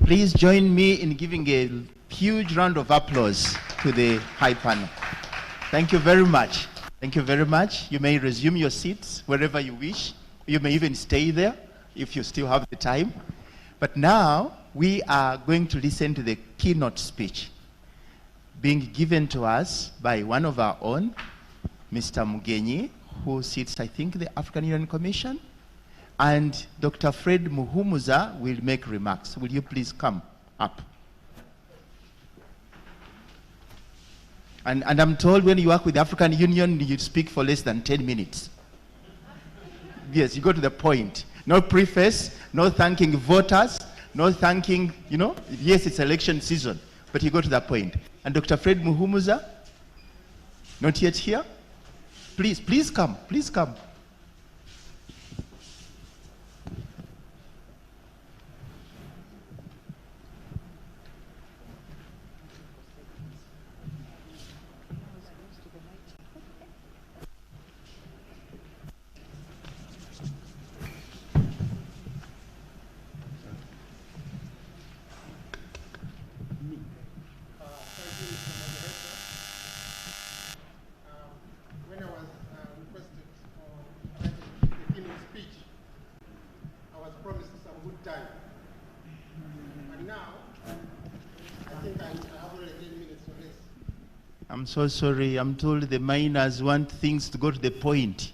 Please join me in giving a huge round of applause to the high panel. Thank you very much. Thank you very much. You may resume your seats wherever you wish. You may even stay there if you still have the time. But now we are going to listen to the keynote speech being given to us by one of our own, Mr. Mugenyi, who sits, I think, the African Union Commission, and Dr. Fred Muhumuza will make remarks. Will you please come up? And I'm told when you work with the African Union, you speak for less than 10 minutes. Yes, you go to the point. No preface, no thanking voters, no thanking, you know, yes, it's election season, but you go to the point. And Dr. Fred Muhumuza, not yet here? Please come, please come. I'm so sorry. I'm told the miners want things to go to the point.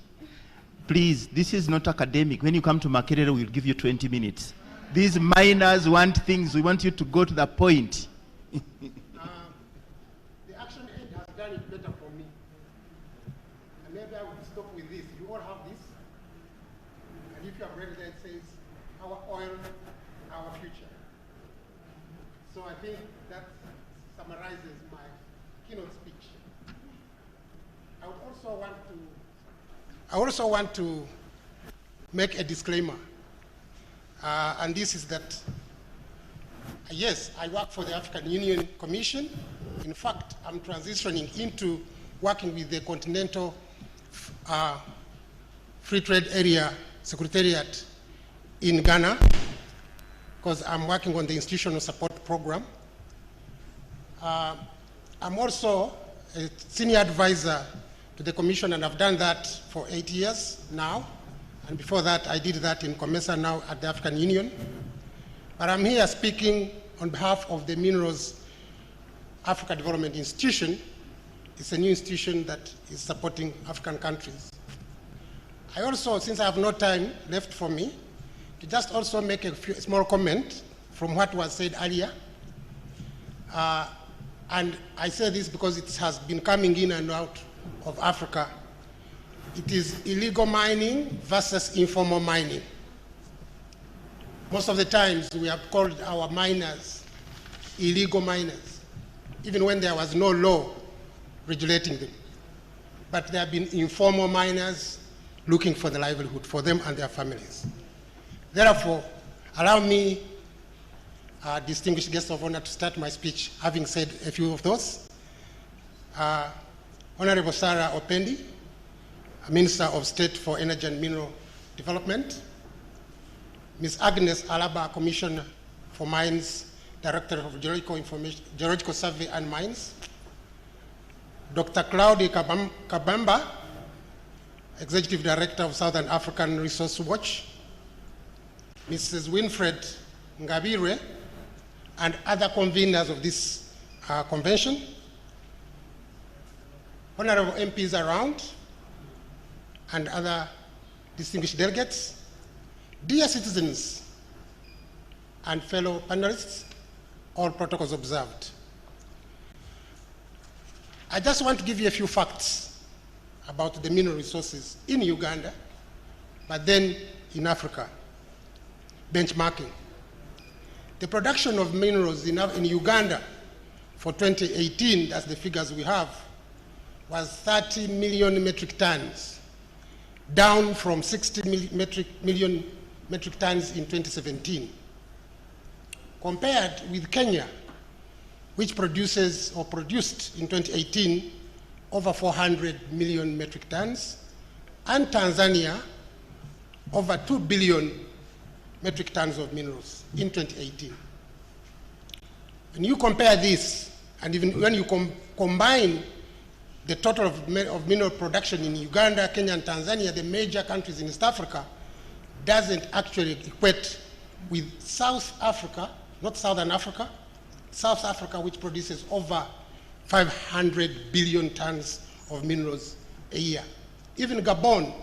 Please, this is not academic. When you come to Makerere, we'll give you 20 minutes. These miners want things. We want you to go to the point. The action aid has done it better for me. And maybe I would stop with this. You all have this. And if you have read it, it says, our oil, our future. So I think that summarizes my keynote speech. I also want to make a disclaimer, and this is that, yes, I work for the African Union Commission. In fact, I'm transitioning into working with the Continental Free Trade Area Secretariat in Ghana, because I'm working on the institutional support program. I'm also a senior advisor to the Commission, and I've done that for 8 years now. And before that, I did that in COMESA, now at the African Union. But I'm here speaking on behalf of the Minerals Africa Development Institution. It's a new institution that is supporting African countries. I also, since I have no time left for me, to just also make a small comment from what was said earlier. And I say this because it has been coming in and out of Africa. It is illegal mining versus informal mining. Most of the times we have called our miners illegal miners, even when there was no law regulating them. But there have been informal miners looking for the livelihood for them and their families. Therefore, allow me, distinguished guest of honor, to start my speech having said a few of those. Honorable Sarah Opendi, Minister of State for Energy and Mineral Development. Ms. Agnes Alaba, Commissioner for Mines, Director of Geological Survey and Mines. Dr. Claudia Kabamba, Executive Director of Southern African Resource Watch. Mrs. Winfred Ngabire, and other conveners of this convention, honorable MPs around, and other distinguished delegates, dear citizens and fellow panelists, all protocols observed. I just want to give you a few facts about the mineral resources in Uganda, but then in Africa. Benchmarking. The production of minerals in Uganda for 2018, that's the figures we have, was 30 million metric tons, down from 60 million metric tons in 2017. Compared with Kenya, which produces or produced in 2018 over 400 million metric tons, and Tanzania over 2 billion metric tons of minerals in 2018. When you compare this, and even when you combine the total of mineral production in Uganda, Kenya, and Tanzania, the major countries in East Africa, doesn't actually equate with South Africa, not Southern Africa, South Africa, which produces over 500 billion tons of minerals a year. Even Gabon,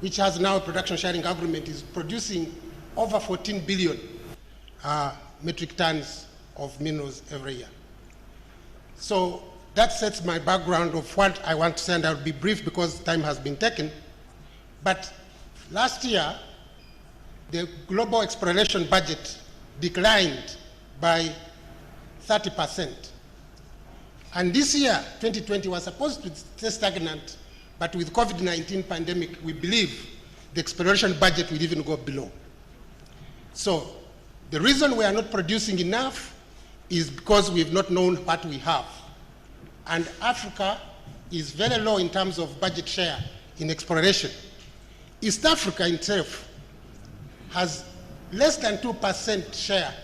which has now a production sharing agreement, is producing over 14 billion metric tons of minerals every year. So that sets my background of what I want to say, and I'll be brief because time has been taken. But last year, the global exploration budget declined by 30%. And this year, 2020, was supposed to stay stagnant, but with COVID-19 pandemic, we believe the exploration budget will even go below. So the reason we are not producing enough is because we have not known what we have. And Africa is very low in terms of budget share in exploration. East Africa itself has less than 2% share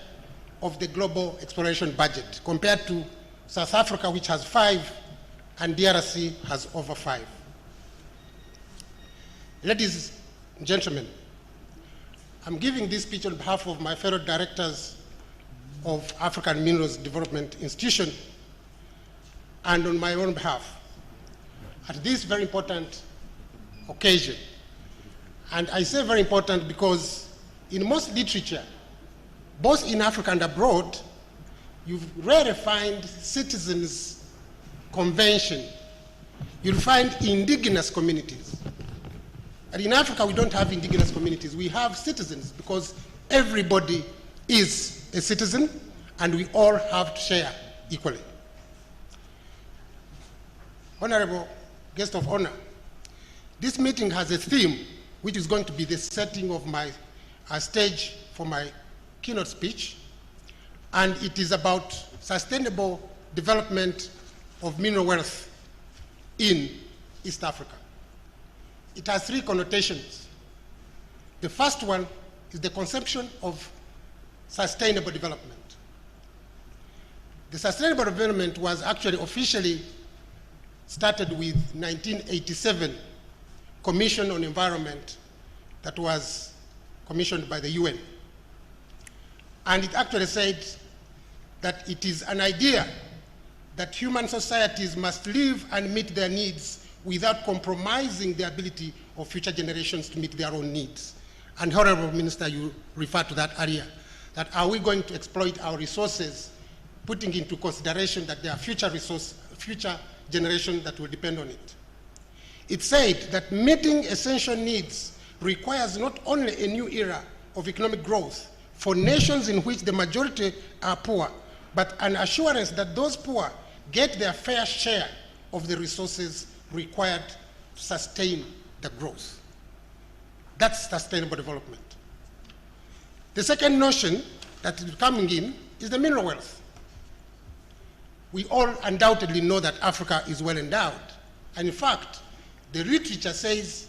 of the global exploration budget compared to South Africa, which has 5%, and DRC has over 5%. Ladies and gentlemen, I'm giving this speech on behalf of my fellow directors of African Minerals Development Institution and on my own behalf at this very important occasion. And I say very important because in most literature, both in Africa and abroad, you rarely find citizens' convention. You'll find indigenous communities. And in Africa, we don't have indigenous communities. We have citizens because everybody is a citizen and we all have to share equally. Honorable guest of honor, this meeting has a theme which is going to be the setting of my stage for my keynote speech, and it is about sustainable development of mineral wealth in East Africa. It has three connotations. The first one is the conception of sustainable development. The sustainable development was actually officially started with 1987 Commission on Environment that was commissioned by the UN. And it actually said that it is an idea that human societies must live and meet their needs without compromising the ability of future generations to meet their own needs. And Honorable Minister, you referred to that earlier, that are we going to exploit our resources, putting into consideration that there are future generations that will depend on it. It said that meeting essential needs requires not only a new era of economic growth for nations in which the majority are poor, but an assurance that those poor get their fair share of the resources required to sustain the growth. That's sustainable development. The second notion that is coming in is the mineral wealth. We all undoubtedly know that Africa is well endowed. And in fact, the literature says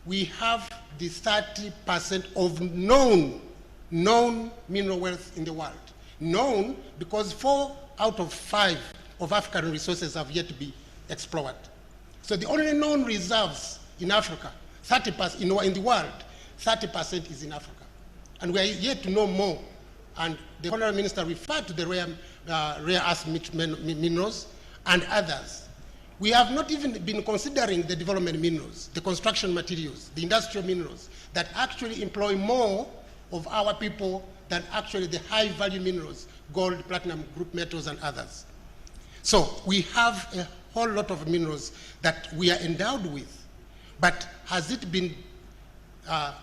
we have the 30% of known mineral wealth in the world. Known because 4 out of 5 of African resources have yet to be explored. So the only known reserves in Africa, 30% in the world, 30% is in Africa. And we are yet to know more and the Honorable Minister referred to the rare earth minerals and others. We have not even been considering the development minerals, the construction materials, the industrial minerals that actually employ more of our people than actually the high-value minerals, gold, platinum, group metals, and others. So we have a whole lot of minerals that we are endowed with, but has it been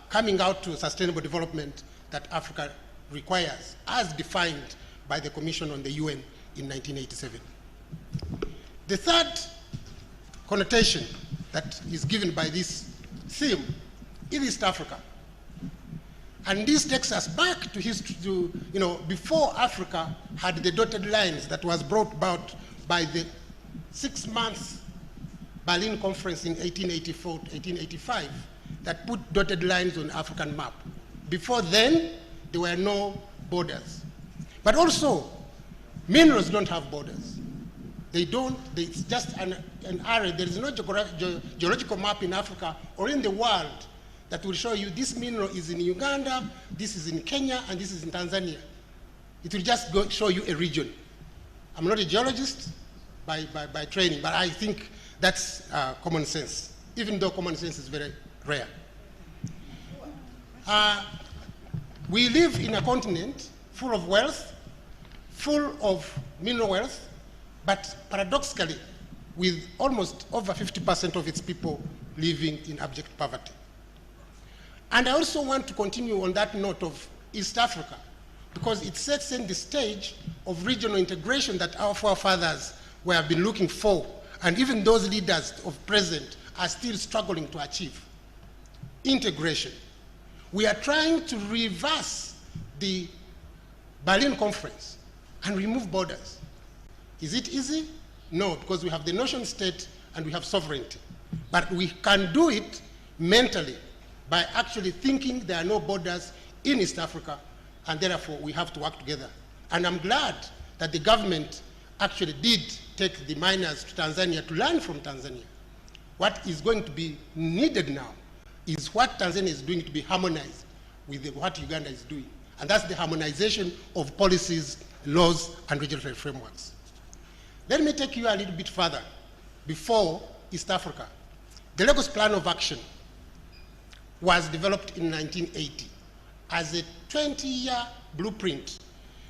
coming out to sustainable development that Africa requires, as defined by the Commission on the UN in 1987? The third connotation that is given by this theme is East Africa. And this takes us back to history, to, before Africa had the dotted lines that was brought about by the 6-month Berlin Conference in 1885 that put dotted lines on the African map. Before then, there were no borders. But also, minerals don't have borders. They don't, it's just an area. There is no geological map in Africa or in the world that will show you this mineral is in Uganda, this is in Kenya, and this is in Tanzania. It will just show you a region. I'm not a geologist by training, but I think that's common sense, even though common sense is very rare. We live in a continent full of wealth, full of mineral wealth, but paradoxically, with almost over 50% of its people living in abject poverty. And I also want to continue on that note of East Africa, because it sets in the stage of regional integration that our forefathers have been looking for, and even those leaders of present are still struggling to achieve. Integration. We are trying to reverse the Berlin Conference and remove borders. Is it easy? No, because we have the nation state and we have sovereignty. But we can do it mentally by actually thinking there are no borders in East Africa, and therefore we have to work together. And I'm glad that the government actually did take the miners to Tanzania to learn from Tanzania. What is going to be needed now is what Tanzania is doing to be harmonized with what Uganda is doing. And that's the harmonization of policies, laws, and regulatory frameworks. Let me take you a little bit further before East Africa. The Lagos Plan of Action was developed in 1980 as a 20-year blueprint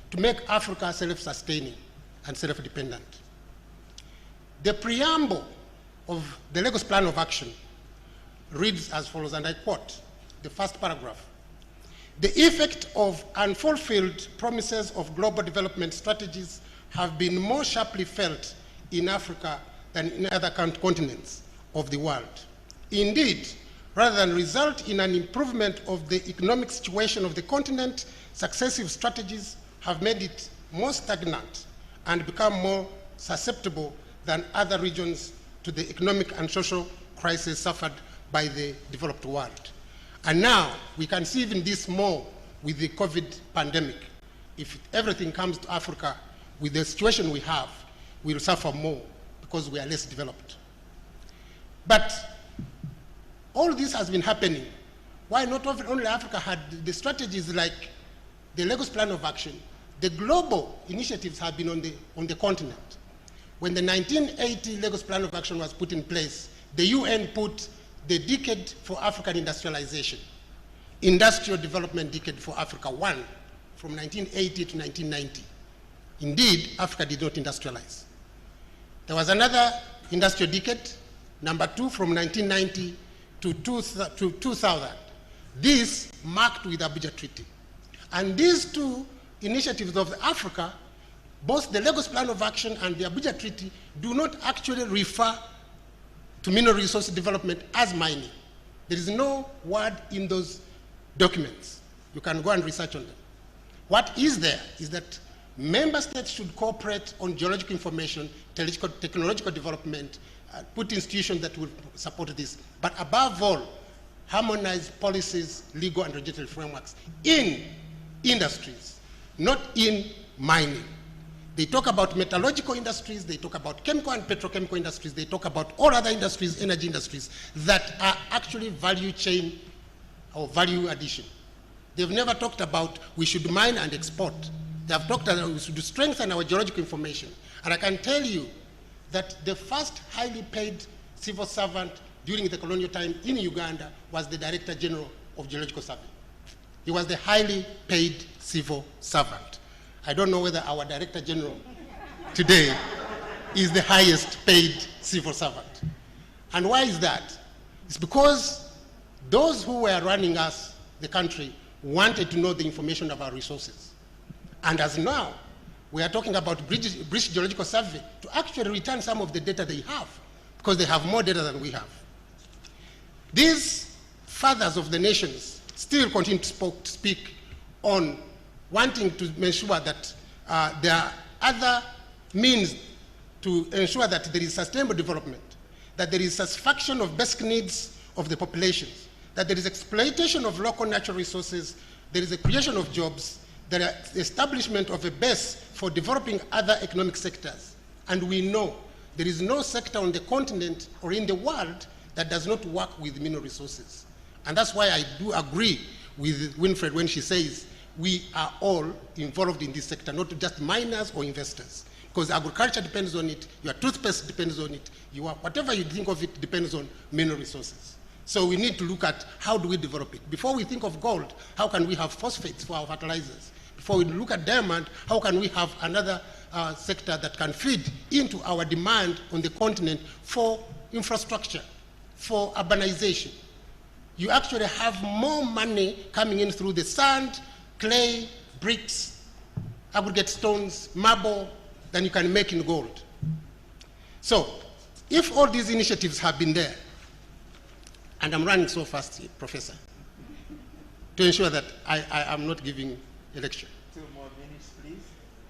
to make Africa self-sustaining and self-dependent. The preamble of the Lagos Plan of Action reads as follows, and I quote the first paragraph: "The effect of unfulfilled promises of global development strategies have been more sharply felt in Africa than in other continents of the world. Indeed, rather than result in an improvement of the economic situation of the continent, successive strategies have made it more stagnant and become more susceptible than other regions to the economic and social crisis suffered by the developed world." And now we can see even this more with the COVID pandemic. If everything comes to Africa with the situation we have, we'll suffer more because we are less developed. But all this has been happening. Why not only Africa had the strategies like the Lagos Plan of Action, the global initiatives have been on the continent. When the 1980 Lagos Plan of Action was put in place, the UN put the Decade for African Industrialization, Industrial Development Decade for Africa 1, from 1980 to 1990. Indeed, Africa did not industrialize. There was another industrial decade, number 2, from 1990 to 2000. This marked with the Abuja Treaty. And these two initiatives of Africa, both the Lagos Plan of Action and the Abuja Treaty, do not actually refer to mineral resource development as mining. There is no word in those documents. You can go and research on them. What is there is that member states should cooperate on geological information, technological development, put institutions that will support this, but above all, harmonize policies, legal and regulatory frameworks in industries, not in mining. They talk about metallurgical industries, they talk about chemical and petrochemical industries, they talk about all other industries, energy industries, that are actually value chain or value addition. They've never talked about we should mine and export. They have talked about we should strengthen our geological information. And I can tell you that the first highly paid civil servant during the colonial time in Uganda was the Director General of Geological Survey. He was the highly paid civil servant. I don't know whether our Director General today is the highest paid civil servant. And why is that? It's because those who were running us, the country, wanted to know the information of our resources. And as now, we are talking about British Geological Survey to actually return some of the data they have, because they have more data than we have. These fathers of the nations still continue to speak on wanting to ensure that there are other means to ensure that there is sustainable development, that there is satisfaction of basic needs of the populations, that there is exploitation of local natural resources, there is a creation of jobs, there is establishment of a base for developing other economic sectors. And we know there is no sector on the continent or in the world that does not work with mineral resources. And that's why I do agree with Winfred when she says we are all involved in this sector, not just miners or investors. Because agriculture depends on it, your toothpaste depends on it, whatever you think of it depends on mineral resources. So we need to look at how do we develop it. Before we think of gold, how can we have phosphates for our fertilizers? Before we look at diamond, how can we have another sector that can feed into our demand on the continent for infrastructure, for urbanization? You actually have more money coming in through the sand, clay, bricks, aggregate stones, marble, than you can make in gold. So, if all these initiatives have been there, and I'm running so fast, Professor, to ensure that I am not giving a lecture. 2 more minutes, please.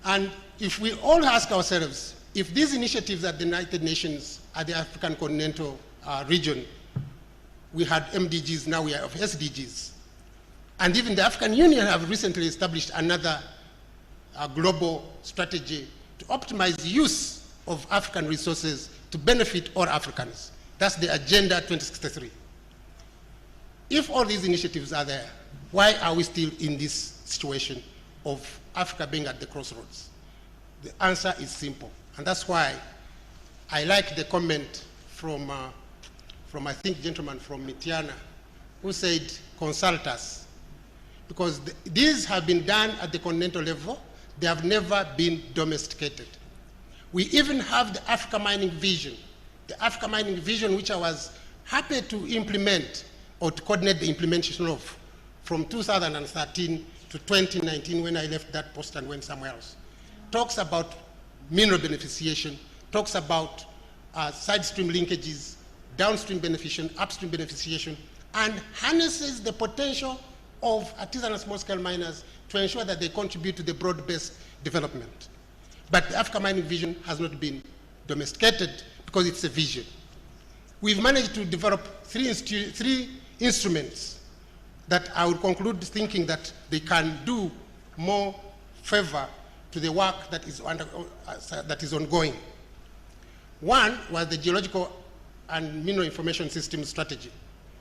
And if we all ask ourselves, if these initiatives at the United Nations, at the African continental region, we had MDGs, now we have SDGs. And even the African Union have recently established another global strategy to optimize the use of African resources to benefit all Africans. That's the Agenda 2063. If all these initiatives are there, why are we still in this situation of Africa being at the crossroads? The answer is simple. And that's why I like the comment from I think, gentleman from Mitiana, who said, consult us. Because these have been done at the continental level. They have never been domesticated. We even have the Africa Mining Vision. The Africa Mining Vision, which I was happy to implement or to coordinate the implementation of from 2013 to 2019 when I left that post and went somewhere else, talks about mineral beneficiation, talks about side stream linkages, downstream beneficiation, upstream beneficiation, and harnesses the potential of artisanal small-scale miners to ensure that they contribute to the broad-based development. But the Africa Mining Vision has not been domesticated because it's a vision. We've managed to develop three instruments that I would conclude thinking that they can do more favor to the work that is ongoing. One was the Geological and Mineral Information System Strategy,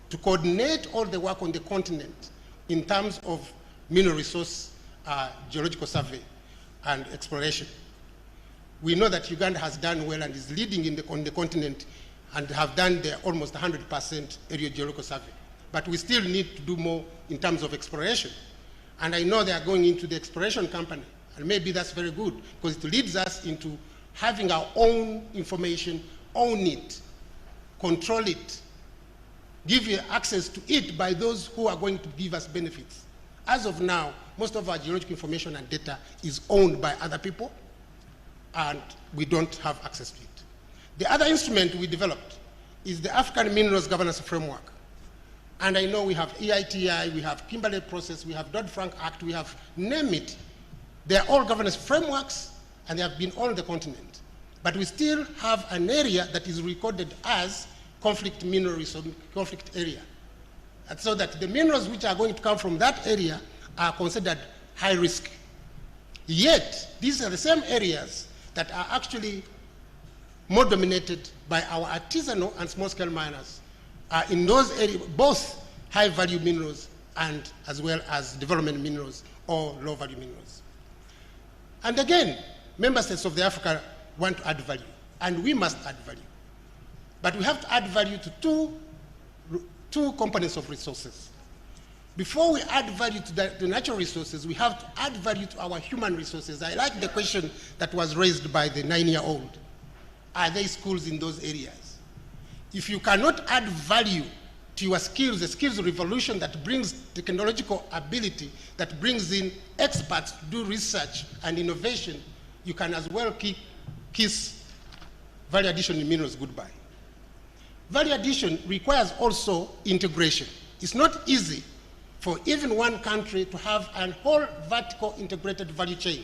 to coordinate all the work on the continent in terms of mineral resource geological survey and exploration. We know that Uganda has done well and is leading on the continent and have done the almost 100% area geological survey. But we still need to do more in terms of exploration. And I know they are going into the exploration company, and maybe that's very good because it leads us into having our own information, own it, control it, give you access to it by those who are going to give us benefits. As of now, most of our geological information and data is owned by other people, and we don't have access to it. The other instrument we developed is the African Minerals Governance Framework. And I know we have EITI, we have Kimberley Process, we have Dodd-Frank Act, we have name it. They are all governance frameworks, and they have been on the continent. But we still have an area that is recorded as conflict mineral resource, conflict area. And so that the minerals which are going to come from that area are considered high risk. Yet, these are the same areas that are actually more dominated by our artisanal and small-scale miners. In those areas, both high-value minerals and as well as development minerals or low-value minerals. And again, member states of the Africa want to add value, and we must add value. But we have to add value to two components of resources. Before we add value to the natural resources, we have to add value to our human resources. I like the question that was raised by the 9-year-old. Are there schools in those areas? If you cannot add value to your skills, the skills revolution that brings technological ability, that brings in experts to do research and innovation, you can as well kiss value addition in minerals goodbye. Value addition requires also integration. It's not easy for even one country to have a whole vertical integrated value chain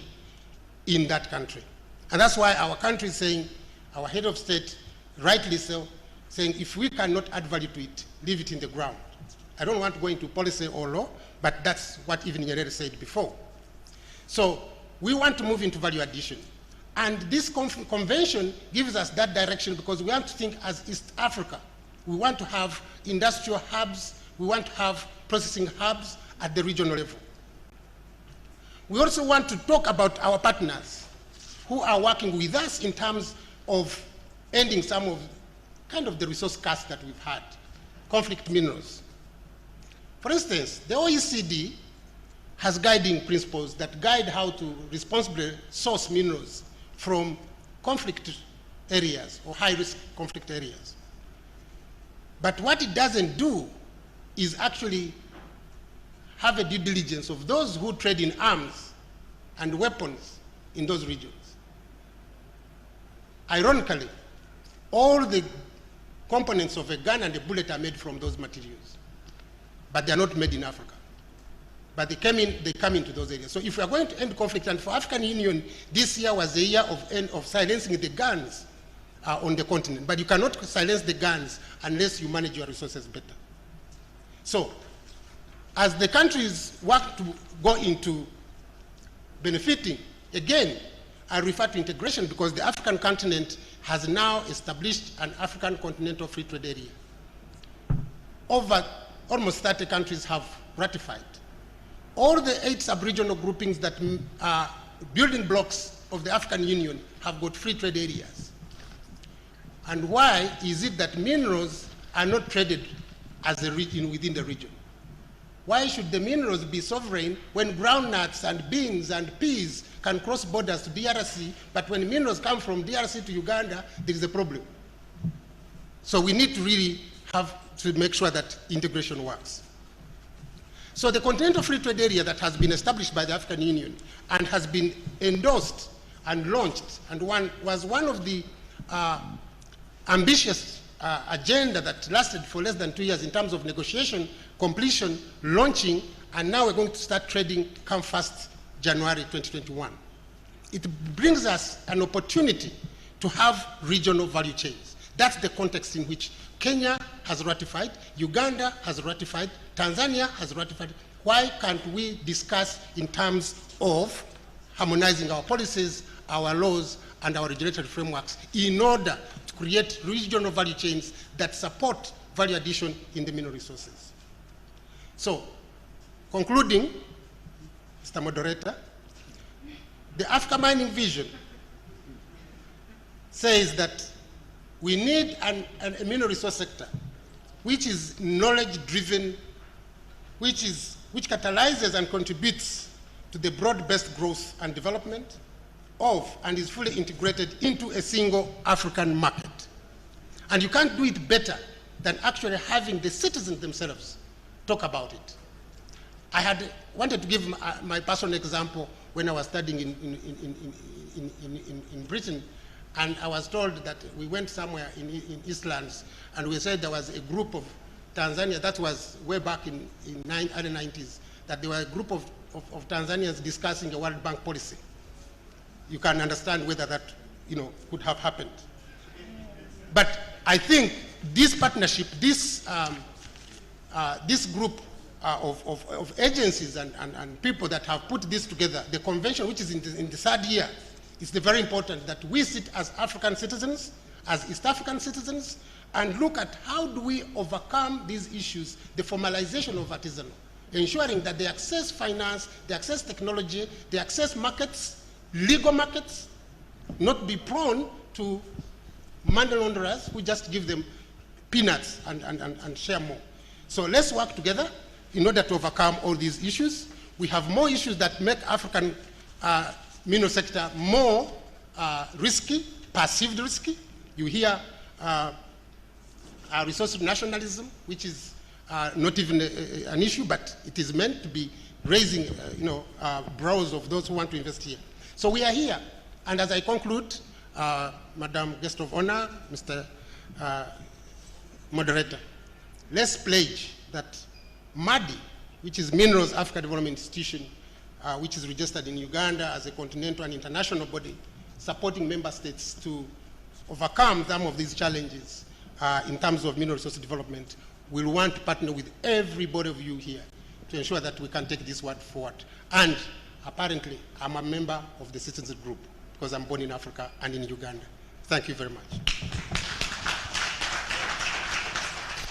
in that country. And that's why our country is saying, our head of state, rightly so, saying if we cannot add value to it, leave it in the ground. I don't want to go into policy or law, but that's what even Nyerere said before. So we want to move into value addition. And this convention gives us that direction because we want to think as East Africa. We want to have industrial hubs, we want to have processing hubs at the regional level. We also want to talk about our partners who are working with us in terms of ending some of kind of the resource cuts that we've had, conflict minerals. For instance, the OECD has guiding principles that guide how to responsibly source minerals from conflict areas or high-risk conflict areas. But what it doesn't do is actually have a due diligence of those who trade in arms and weapons in those regions. Ironically, all the components of a gun and a bullet are made from those materials, but they are not made in Africa. But they come into those areas. So if we are going to end conflict, and for African Union, this year was the year of silencing the guns on the continent. But you cannot silence the guns unless you manage your resources better. So as the countries work to go into benefiting, again, I refer to integration because the African continent has now established an African continental free trade area. Over almost 30 countries have ratified. All the 8 sub-regional groupings that are building blocks of the African Union have got free trade areas. And why is it that minerals are not traded as a region within the region? Why should the minerals be sovereign when groundnuts and beans and peas can cross borders to DRC, but when minerals come from DRC to Uganda, there is a problem? So we need to really have to make sure that integration works. So the continental free trade area that has been established by the African Union and has been endorsed and launched and was one of the ambitious agenda that lasted for less than 2 years in terms of negotiation, completion, launching, and now we're going to start trading come 1st January 2021. It brings us an opportunity to have regional value chains. That's the context in which Kenya has ratified, Uganda has ratified, Tanzania has ratified. Why can't we discuss in terms of harmonizing our policies, our laws, and our regulatory frameworks in order to create regional value chains that support value addition in the mineral resources? So, concluding, Mr. Moderator, the Africa Mining Vision says that we need a mineral resource sector which is knowledge-driven, which catalyzes and contributes to the broad-based growth and development of and is fully integrated into a single African market. And you can't do it better than actually having the citizens themselves talk about it. I had wanted to give my personal example when I was studying in Britain, and I was told that we went somewhere in Eastlands, and we said there was a group of Tanzania, that was way back in early 90s, that there were a group of Tanzanians discussing a World Bank policy. You can understand whether that could have happened. But I think this partnership, this group of agencies and people that have put this together, the convention, which is in the 3rd year, it's very important that we sit as African citizens, as East African citizens, and look at how do we overcome these issues, the formalization of artisanal, ensuring that they access finance, they access technology, they access markets, legal markets, not be prone to money launderers who just give them peanuts and share more. So let's work together in order to overcome all these issues. We have more issues that make African mineral sector more risky, perceived risky. You hear resource nationalism, which is not even an issue, but it is meant to be raising brows of those who want to invest here. So we are here. And as I conclude, Madam Guest of Honor, Mr. Moderator, let's pledge that MADI, which is Minerals Africa Development Institution, which is registered in Uganda as a continental and international body, supporting member states to overcome some of these challenges in terms of mineral resource development, will want to partner with everybody of you here to ensure that we can take this work forward. And apparently, I'm a member of the Citizens Group because I'm born in Africa and in Uganda. Thank you very much.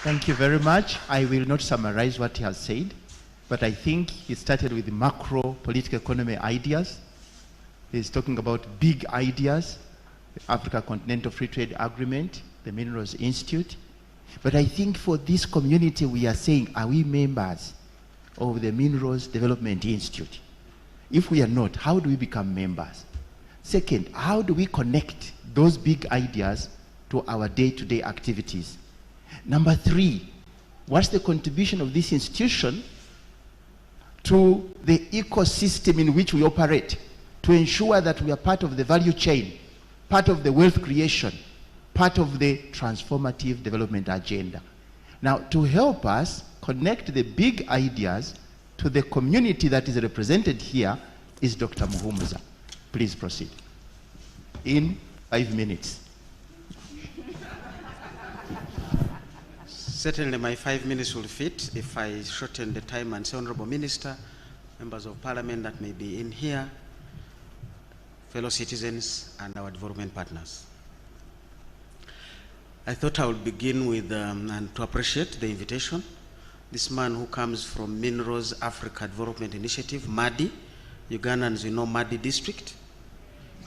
Thank you very much. I will not summarize what he has said, but I think he started with the macro political economy ideas. He's talking about big ideas, the Africa Continental Free Trade Agreement, the Minerals Institute. But I think for this community, we are saying, are we members of the Minerals Development Institute? If we are not, how do we become members? Second, how do we connect those big ideas to our day-to-day activities? Number three, what's the contribution of this institution to the ecosystem in which we operate to ensure that we are part of the value chain, part of the wealth creation, part of the transformative development agenda? Now, to help us connect the big ideas to the community that is represented here is Dr. Muhumuza. Please proceed. In 5 minutes. Certainly my 5 minutes will fit if I shorten the time and say, Honorable Minister, members of Parliament that may be in here, fellow citizens, and our development partners. I thought I would begin with, and to appreciate the invitation. This man who comes from Minerals Africa Development Initiative, MADI, Ugandans, you know MADI district,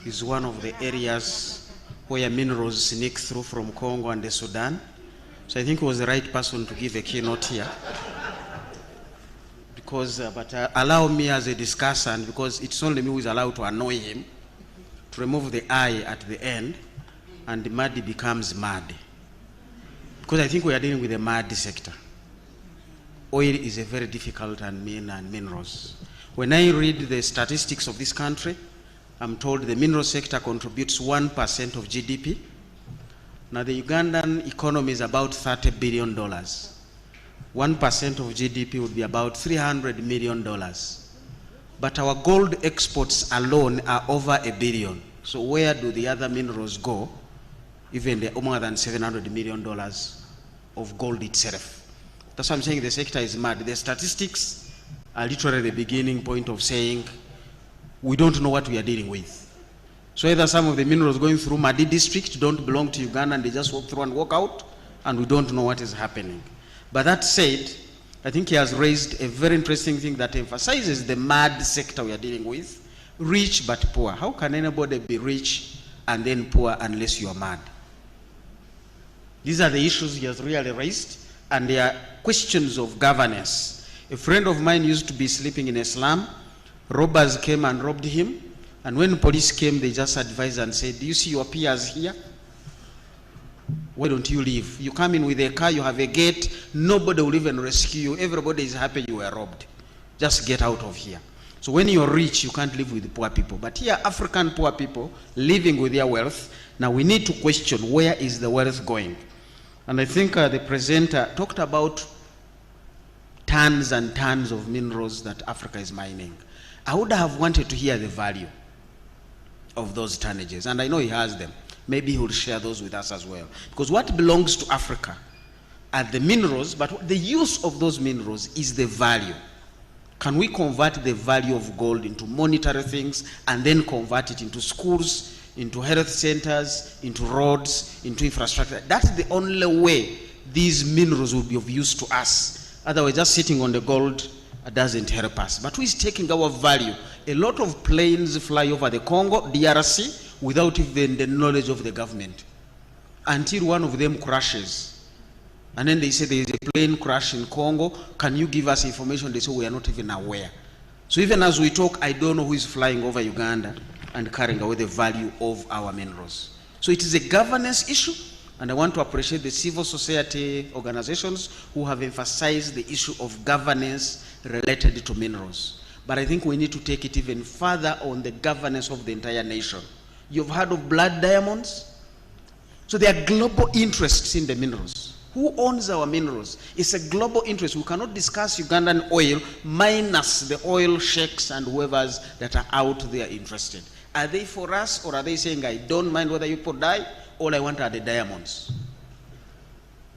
is one of the areas where minerals sneak through from Congo and the Sudan. So I think he was the right person to give a keynote here. Because, allow me as a discussant, because it's only me who is allowed to annoy him, to remove the I at the end, and the MADI becomes MAD. Because I think we are dealing with the MAD sector. Oil is a very difficult and minerals. When I read the statistics of this country, I'm told the mineral sector contributes 1% of GDP. Now the Ugandan economy is about $30 billion. 1% of GDP would be about $300 million. But our gold exports alone are over $1 billion. So where do the other minerals go? Even the more than $700 million of gold itself. That's why I'm saying the sector is mad. The statistics are literally the beginning point of saying we don't know what we are dealing with. So either some of the minerals going through Madi district don't belong to Uganda and they just walk through and walk out, and we don't know what is happening. But that said, I think he has raised a very interesting thing that emphasizes the mad sector we are dealing with, rich but poor. How can anybody be rich and then poor unless you are mad? These are the issues he has really raised, and they are questions of governance. A friend of mine used to be sleeping in a slum. Robbers came and robbed him, and when police came, they just advised and said, do you see your peers here? Why don't you leave? You come in with a car, you have a gate, nobody will even rescue you, everybody is happy you were robbed. Just get out of here. So when you're rich, you can't live with the poor people. But here, African poor people living with their wealth, now we need to question where is the wealth going? And I think the presenter talked about tons and tons of minerals that Africa is mining. I would have wanted to hear the value of those tonnages, and I know he has them. Maybe he will share those with us as well. Because what belongs to Africa are the minerals, but the use of those minerals is the value. Can we convert the value of gold into monetary things and then convert it into schools, into health centers, into roads, into infrastructure? That's the only way these minerals will be of use to us. Otherwise, just sitting on the gold doesn't help us. But who is taking our value? A lot of planes fly over the Congo, DRC, without even the knowledge of the government, until one of them crashes. And then they say there is a plane crash in Congo. Can you give us information? They say we are not even aware. So even as we talk, I don't know who is flying over Uganda and carrying away the value of our minerals. So it is a governance issue, and I want to appreciate the civil society organizations who have emphasized the issue of governance related to minerals. But I think we need to take it even further on the governance of the entire nation. You've heard of blood diamonds? So there are global interests in the minerals. Who owns our minerals? It's a global interest. We cannot discuss Ugandan oil minus the oil sheikhs and whoever's that are out there interested. Are they for us, or are they saying, I don't mind whether you people die, all I want are the diamonds?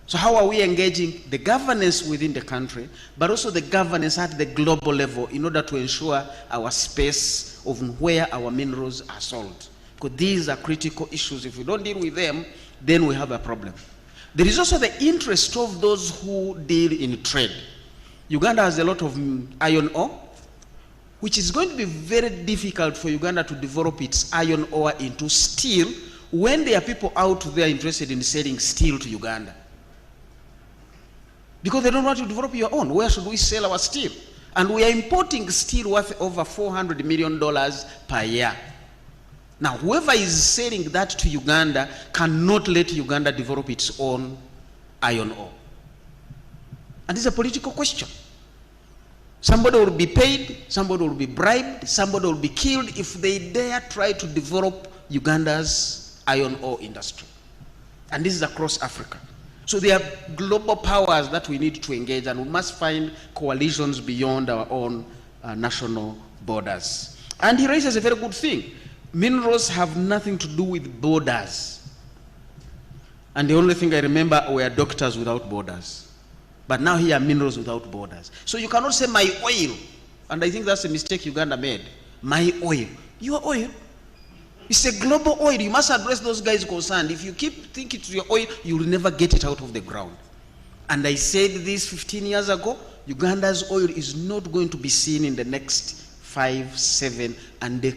So how are we engaging the governance within the country, but also the governance at the global level in order to ensure our space of where our minerals are sold? Because these are critical issues. If we don't deal with them, then we have a problem. There is also the interest of those who deal in trade. Uganda has a lot of iron ore, which is going to be very difficult for Uganda to develop its iron ore into steel when there are people out there interested in selling steel to Uganda. Because they don't want to develop your own. Where should we sell our steel? And we are importing steel worth over $400 million per year. Now, whoever is selling that to Uganda cannot let Uganda develop its own iron ore. And it's a political question. Somebody will be paid, somebody will be bribed, somebody will be killed if they dare try to develop Uganda's iron ore industry. And this is across Africa. So there are global powers that we need to engage, and we must find coalitions beyond our own national borders. And he raises a very good thing. Minerals have nothing to do with borders. And the only thing I remember were doctors without borders. But now here are minerals without borders. So you cannot say my oil. And I think that's a mistake Uganda made. My oil. Your oil. It's a global oil. You must address those guys concerned. If you keep thinking it's your oil, you will never get it out of the ground. And I said this 15 years ago, Uganda's oil is not going to be seen in the next 5, 7, and the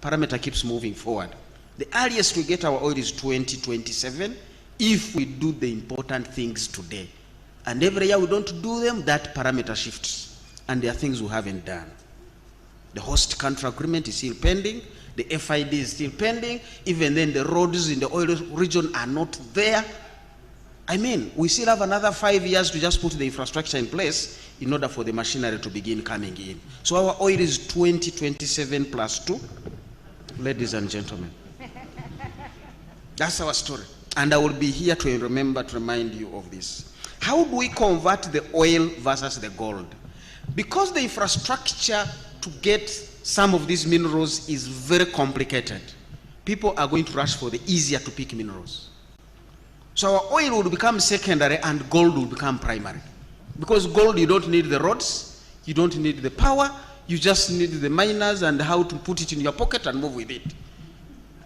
parameter keeps moving forward. The earliest we get our oil is 2027 if we do the important things today. And every year we don't do them, that parameter shifts. And there are things we haven't done. The host country agreement is still pending. The FID is still pending. Even then, the roads in the oil region are not there. I mean, we still have another 5 years to just put the infrastructure in place in order for the machinery to begin coming in. So our oil is 2027 plus 2. Ladies and gentlemen, that's our story. And I will be here to remind you of this. How do we convert the oil versus the gold? Because the infrastructure to get some of these minerals is very complicated, people are going to rush for the easier to pick minerals. So our oil will become secondary and gold will become primary. Because gold, you don't need the roads, you don't need the power, you just need the miners and how to put it in your pocket and move with it.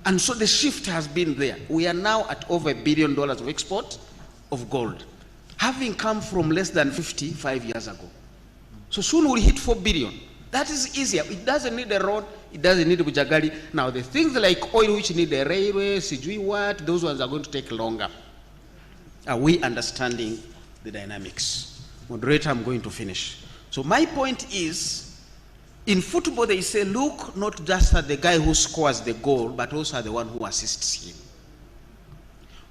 And so the shift has been there. We are now at over $1 billion of export of gold, having come from less than 55 years ago. So soon we'll hit 4 billion. That is easier. It doesn't need a road, it doesn't need Bujagali. Now the things like oil which need a railway, sijui what, those ones are going to take longer. Are we understanding the dynamics? Moderator, I'm going to finish. So my point is, in football they say, look not just at the guy who scores the goal, but also at the one who assists him.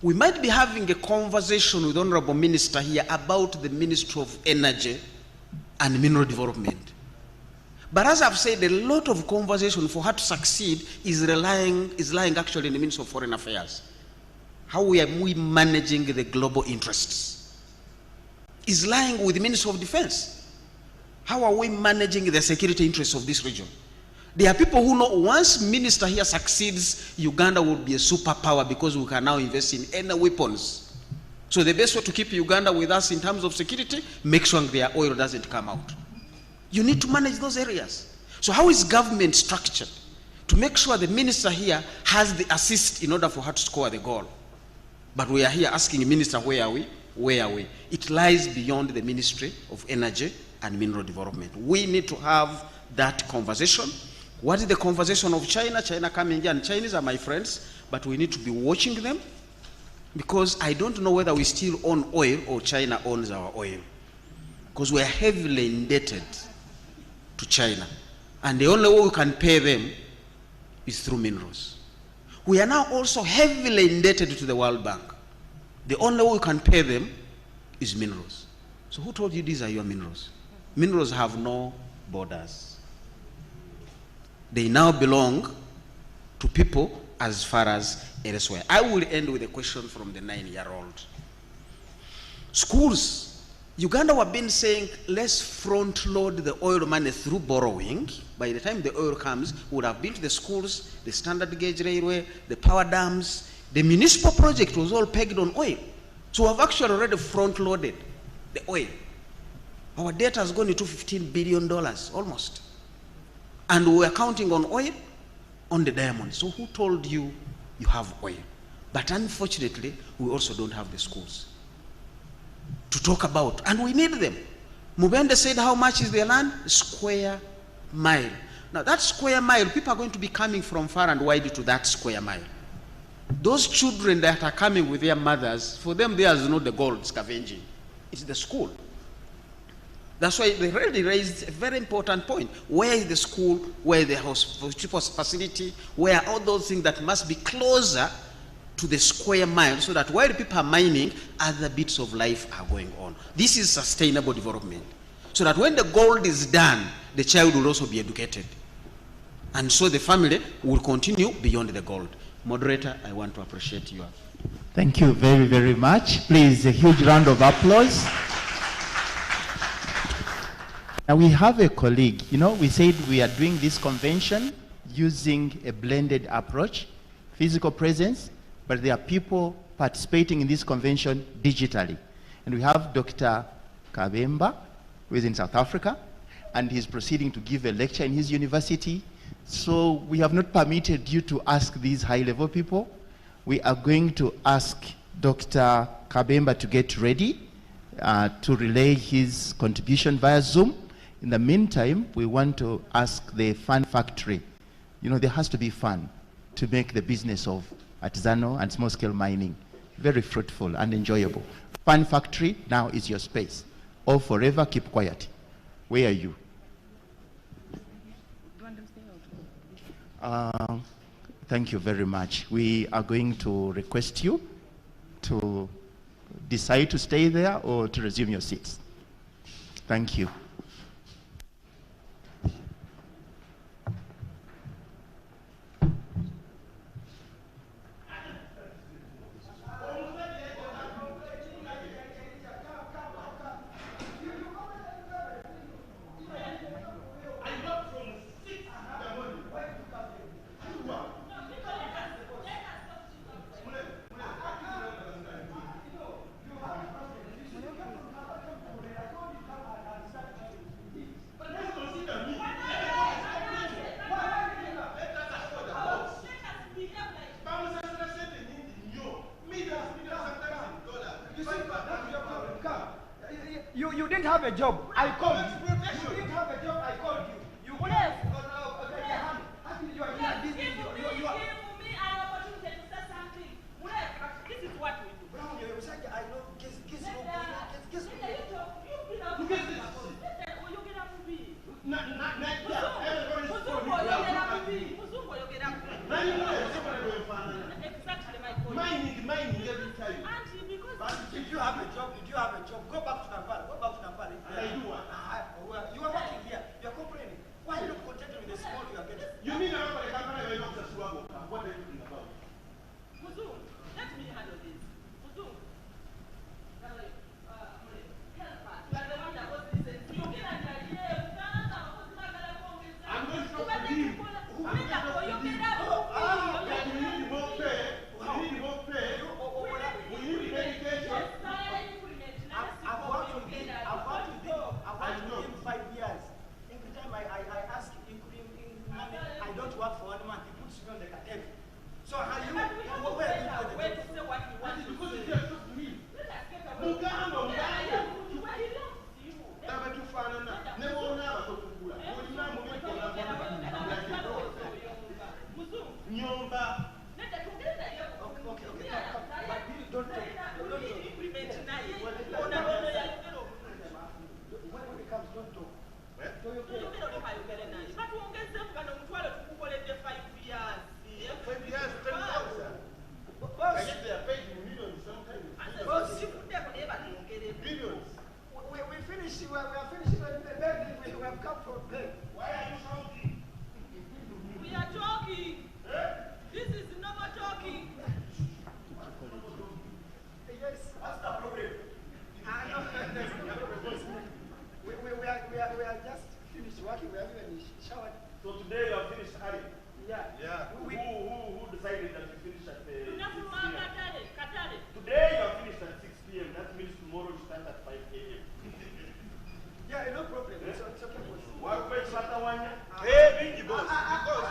We might be having a conversation with Honorable Minister here about the Ministry of Energy and Mineral Development. But as I've said, a lot of conversation for her to succeed is lying actually in the Ministry of Foreign Affairs. How we are managing the global interests is lying with the Ministry of Defense. How are we managing the security interests of this region? There are people who know once minister here succeeds, Uganda will be a superpower because we can now invest in any weapons. So the best way to keep Uganda with us in terms of security, make sure their oil doesn't come out. You need to manage those areas. So how is government structured to make sure the minister here has the assist in order for her to score the goal? But we are here asking the minister, where are we? Where are we? It lies beyond the Ministry of Energy and mineral development. We need to have that conversation. What is the conversation of China? China coming here, and Chinese are my friends, but we need to be watching them, because I don't know whether we still own oil or China owns our oil, because we are heavily indebted to China, and the only way we can pay them is through minerals. We are now also heavily indebted to the World Bank. The only way we can pay them is minerals. So who told you these are your minerals? Minerals have no borders. They now belong to people as far as elsewhere. I will end with a question from the 9-year-old. Schools. Uganda have been saying, let's front load the oil money through borrowing. By the time the oil comes, we would have built the schools, the standard gauge railway, the power dams. The municipal project was all pegged on oil. So we've actually already front loaded the oil. Our debt has gone into $15 billion almost. And we are counting on oil, on the diamond. So who told you you have oil? But unfortunately, we also don't have the schools to talk about, and we need them. Mubende said, how much is the land? Square mile. Now that square mile, people are going to be coming from far and wide to that square mile. Those children that are coming with their mothers, for them there's not the gold scavenging. It's the school. That's why they really raised a very important point. Where is the school? Where is the hospital facility? Where are all those things that must be closer to the square mile, so that while people are mining, other bits of life are going on. This is sustainable development. So that when the gold is done, the child will also be educated. And so the family will continue beyond the gold. Moderator, I want to appreciate you. Thank you very, very much. Please, a huge round of applause. Now we have a colleague. You know, we said we are doing this convention using a blended approach, physical presence, but there are people participating in this convention digitally. And we have Dr. Kabemba, who is in South Africa, and he's proceeding to give a lecture in his university. So we have not permitted you to ask these high-level people. We are going to ask Dr. Kabemba to get ready to relay his contribution via Zoom. In the meantime, we want to ask the Fun Factory. You know, there has to be fun to make the business of artisanal and small-scale mining very fruitful and enjoyable. Fun Factory, now is your space. Or forever keep quiet. Where are you? Thank you very much. We are going to request you to decide to stay there or to resume your seats. Thank you. You didn't have a job. I called you. You didn't have a job. I called you. You would have. You are here. This is your. You are. This is what we do. Brown, you said I know. Guess. Mining every time. Did you have a job? Go back to Kampala. I do what? You are working here. You are complaining. Why are you not contented with the small you are getting? You mean I'm going to come and not the swagger? What are you thinking about? Muzu, let me handle this. Muzu, help us. You are the one that was listening. I'm going to talk to him. So how you? Wait, it comes, don't talk. Boss, they are paid millions sometimes. Billions. We are finishing the building. We have come for bed. Why are you shouting? We are talking. This is normal talking. Yes. What's the problem? No, there's no problem. We are just finished working. We haven't even showered. So today you have finished early? Yeah. Yeah. Who decided that you finish at 6 p.m.? Today you have finished at 6 p.m. That means tomorrow you start at 5 a.m. Yeah, no problem. It's okay, boss. Hey, big boss. Because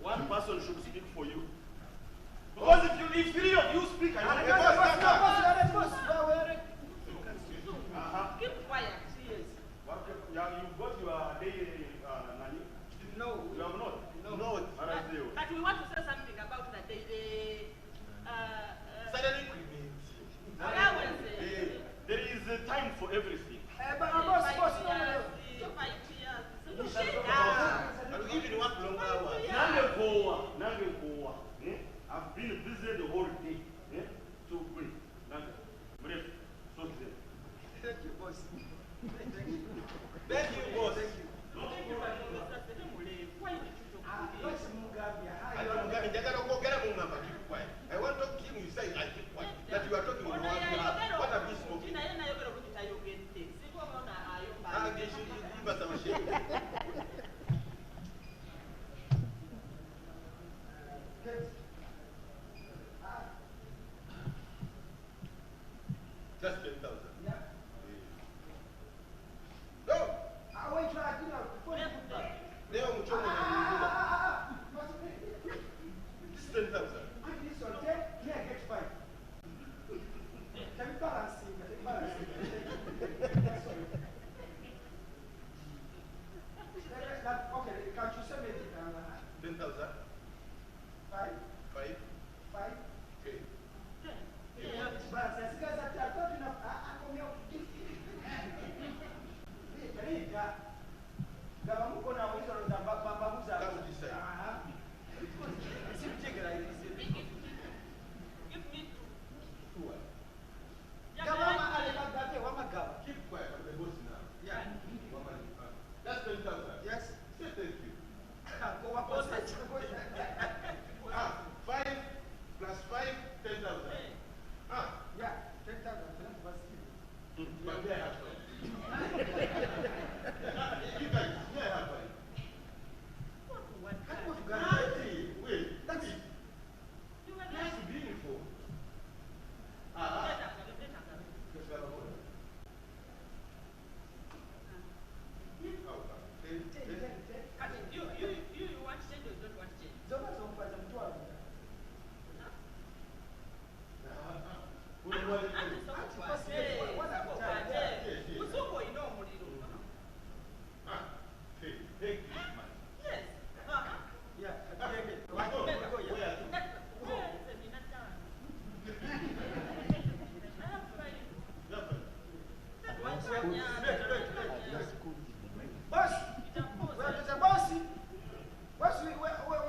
one person should speak for you. Because if three of you speak, I don't Keep quiet. Yes. You got your day, Nani? No. You have not? No. But we want to say something about the daily Salary increments. There is a time for everything. Boss, no. Even 1 long hour. I've been busy the whole day. So great. Thank you, boss. Thank you, boss. I want to keep you say I keep quiet. That you are talking on your behalf. What have you smoking? Just 10,000. Yeah. No. I want to add before you put back. This is 10,000. This one, get 5. Can you balance it? Okay, can't you say maybe 10,000? 5. 5. 5. Okay. Yeah, but I thought enough. Keep quiet, I'm the boss now. Yeah. That's 10,000. Yes. Say thank you. 5 plus 5, 10,000. Yeah, 10,000. But they have fun. You guys, yeah, have fun. Wait, that's it. That's beautiful. You want change or don't want change? Boss,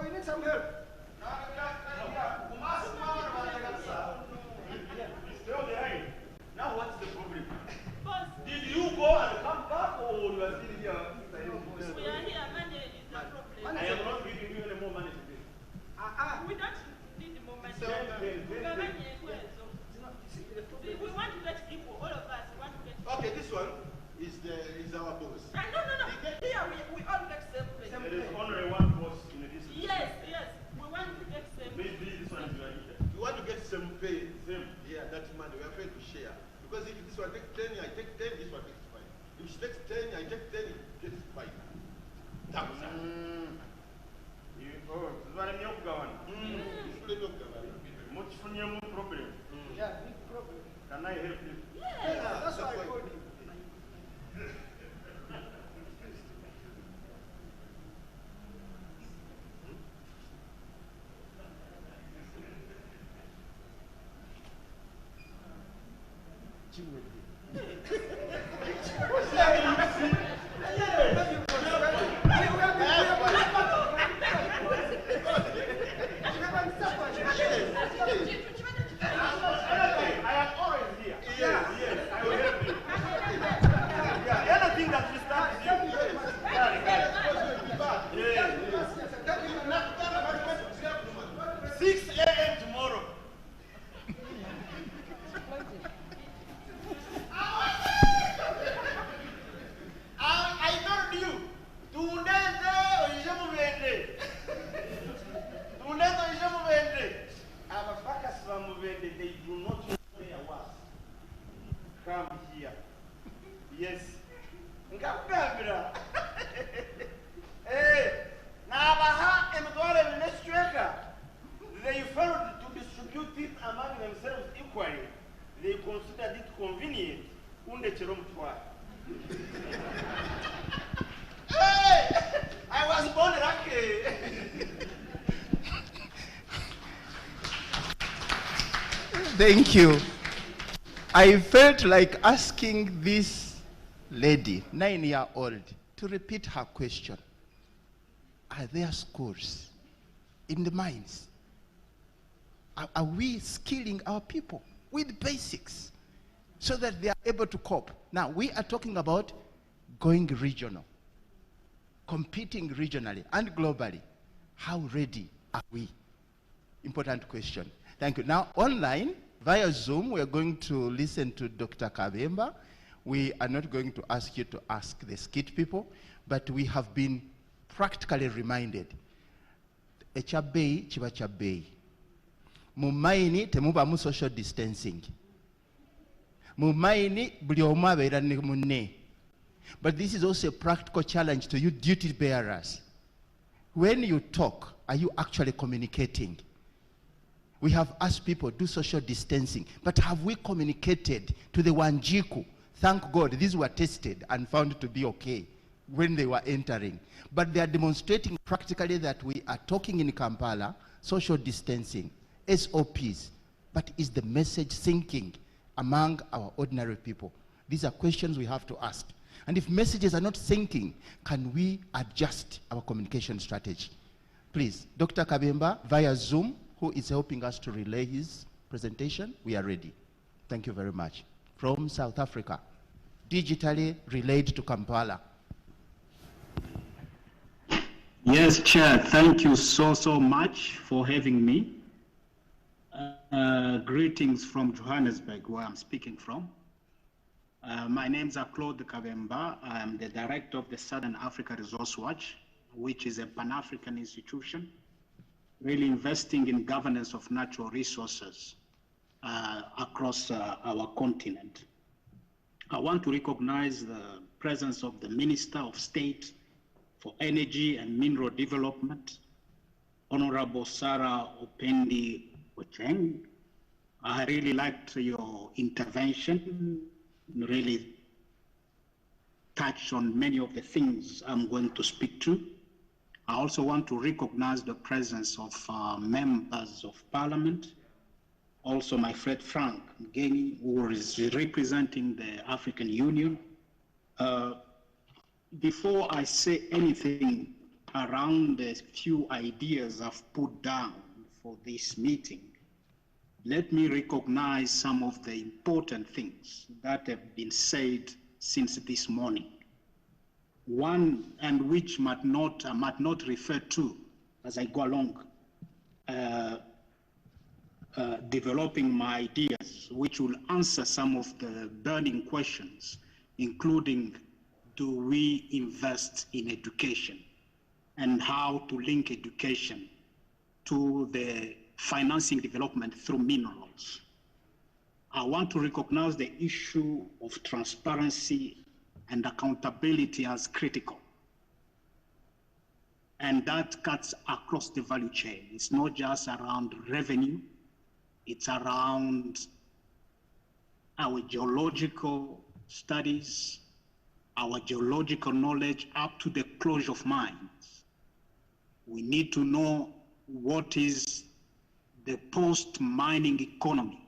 we need some help. Now what's the problem? Did you go and come back or you are still here? We are here, money is the problem. I am not giving you any more money today. We don't need more money. Then. We want to get people, all of us, we want to get people. Okay, this one is our boss. No. Here we all get same place. There is only one boss in this. Yes. We want to get same. Maybe this one is your leader. You want to get some pay. Same. Yeah, that's money. We are paid to share. Because if this one takes 10, I take 10, this one takes 5. If she takes 10, I take 10, it gets 5. Problem. Yeah, big problem. Can I help you? Yeah, that's why I called you. They failed to distribute it among themselves equally. They considered it convenient. Hey! I was born lucky. Thank you. I felt like asking this lady, 9-year-old, to repeat her question. Are there schools in the mines? Are we skilling our people with basics so that they are able to cope? Now, we are talking about going regional, competing regionally and globally. How ready are we? Important question. Thank you. Now, online, via Zoom, we are going to listen to Dr. Kabemba. We are not going to ask you to ask the skit people, but we have been practically reminded. Echabeyi chiba chabeyi. Mumaini temuba social distancing. Mumaini buli omu abeera ne munne. But this is also a practical challenge to you duty bearers. When you talk, are you actually communicating? We have asked people to do social distancing, but have we communicated to the Wanjiku? Thank God, these were tested and found to be okay when they were entering. But they are demonstrating practically that we are talking in Kampala, social distancing, SOPs, but is the message sinking among our ordinary people? These are questions we have to ask. And if messages are not sinking, can we adjust our communication strategy? Please, Dr. Kabemba, via Zoom, who is helping us to relay his presentation, we are ready. Thank you very much. From South Africa, digitally relayed to Kampala. Yes, Chair, thank you so much for having me. Greetings from Johannesburg, where I'm speaking from. My name is Claude Kabemba. I am the director of the Southern Africa Resource Watch, which is a Pan-African institution, really investing in governance of natural resources across our continent. I want to recognize the presence of the Minister of State for Energy and Mineral Development, Honorable Sarah Opendi Ocheng. I really liked your intervention, really touched on many of the things I'm going to speak to. I also want to recognize the presence of members of Parliament, also my friend Frank Ngeni, who is representing the African Union. Before I say anything around the few ideas I've put down for this meeting, let me recognize some of the important things that have been said since this morning. One, and which I might not refer to as I go along, developing my ideas, which will answer some of the burning questions, including, do we invest in education and how to link education to the financing development through minerals. I want to recognize the issue of transparency and accountability as critical. And that cuts across the value chain. It's not just around revenue, it's around our geological studies, our geological knowledge up to the closure of mines. We need to know what is the post-mining economy,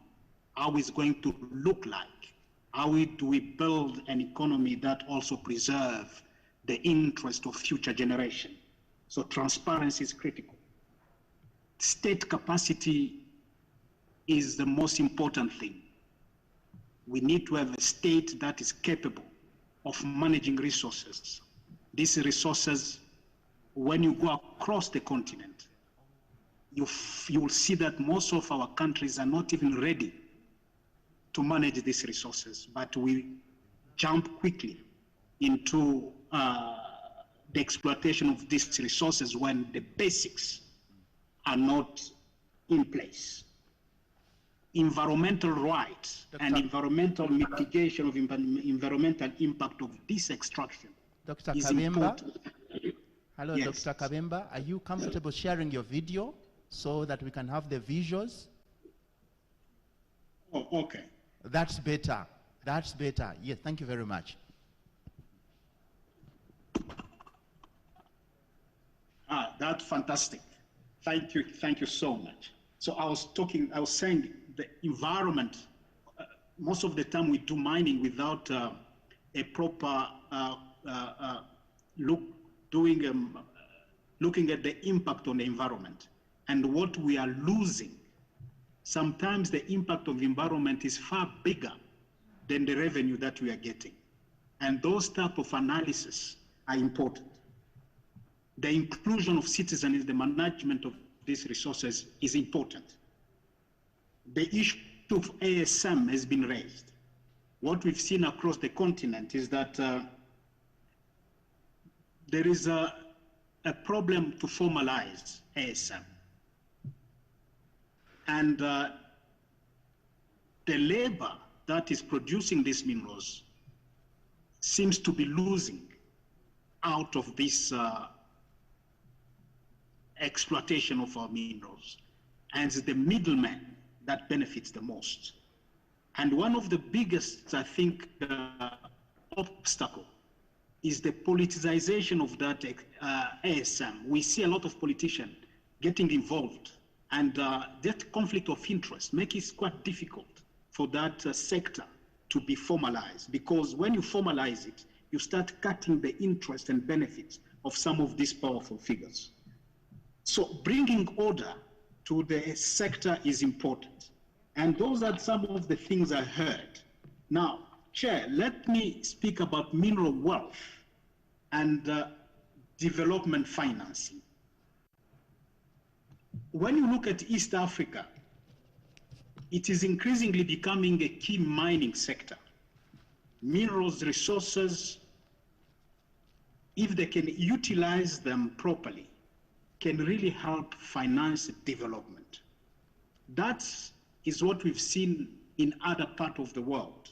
how it's going to look like, How do we build an economy that also preserves the interest of future generation? So transparency is critical. State capacity is the most important thing. We need to have a state that is capable of managing resources. These resources, when you go across the continent, you will see that most of our countries are not even ready to manage these resources, but we jump quickly into the exploitation of these resources when the basics are not in place. Environmental rights and environmental mitigation of environmental impact of this extraction Dr. is Kabemba? important. Hello, Yes. Dr. Kabemba. Are you comfortable sharing your video so that we can have the visuals? Oh, okay. That's better. That's better. Yes, thank you very much. That's fantastic. Thank you so much. So I was saying the environment, most of the time we do mining without a proper looking at the impact on the environment and what we are losing. Sometimes the impact of the environment is far bigger than the revenue that we are getting. And those type of analysis are important. The inclusion of citizens in the management of these resources is important. The issue of ASM has been raised. What we've seen across the continent is that there is a problem to formalize ASM. And the labor that is producing these minerals seems to be losing out of this exploitation of our minerals, and it's the middleman that benefits the most. And one of the biggest, I think, obstacle is the politicization of that ASM. We see a lot of politicians getting involved, and that conflict of interest makes it quite difficult for that sector to be formalized, because when you formalize it, you start cutting the interest and benefits of some of these powerful figures. So bringing order to the sector is important. And those are some of the things I heard. Now, Chair, let me speak about mineral wealth and development financing. When you look at East Africa, it is increasingly becoming a key mining sector. Minerals resources, if they can utilize them properly, can really help finance development. That is what we've seen in other parts of the world.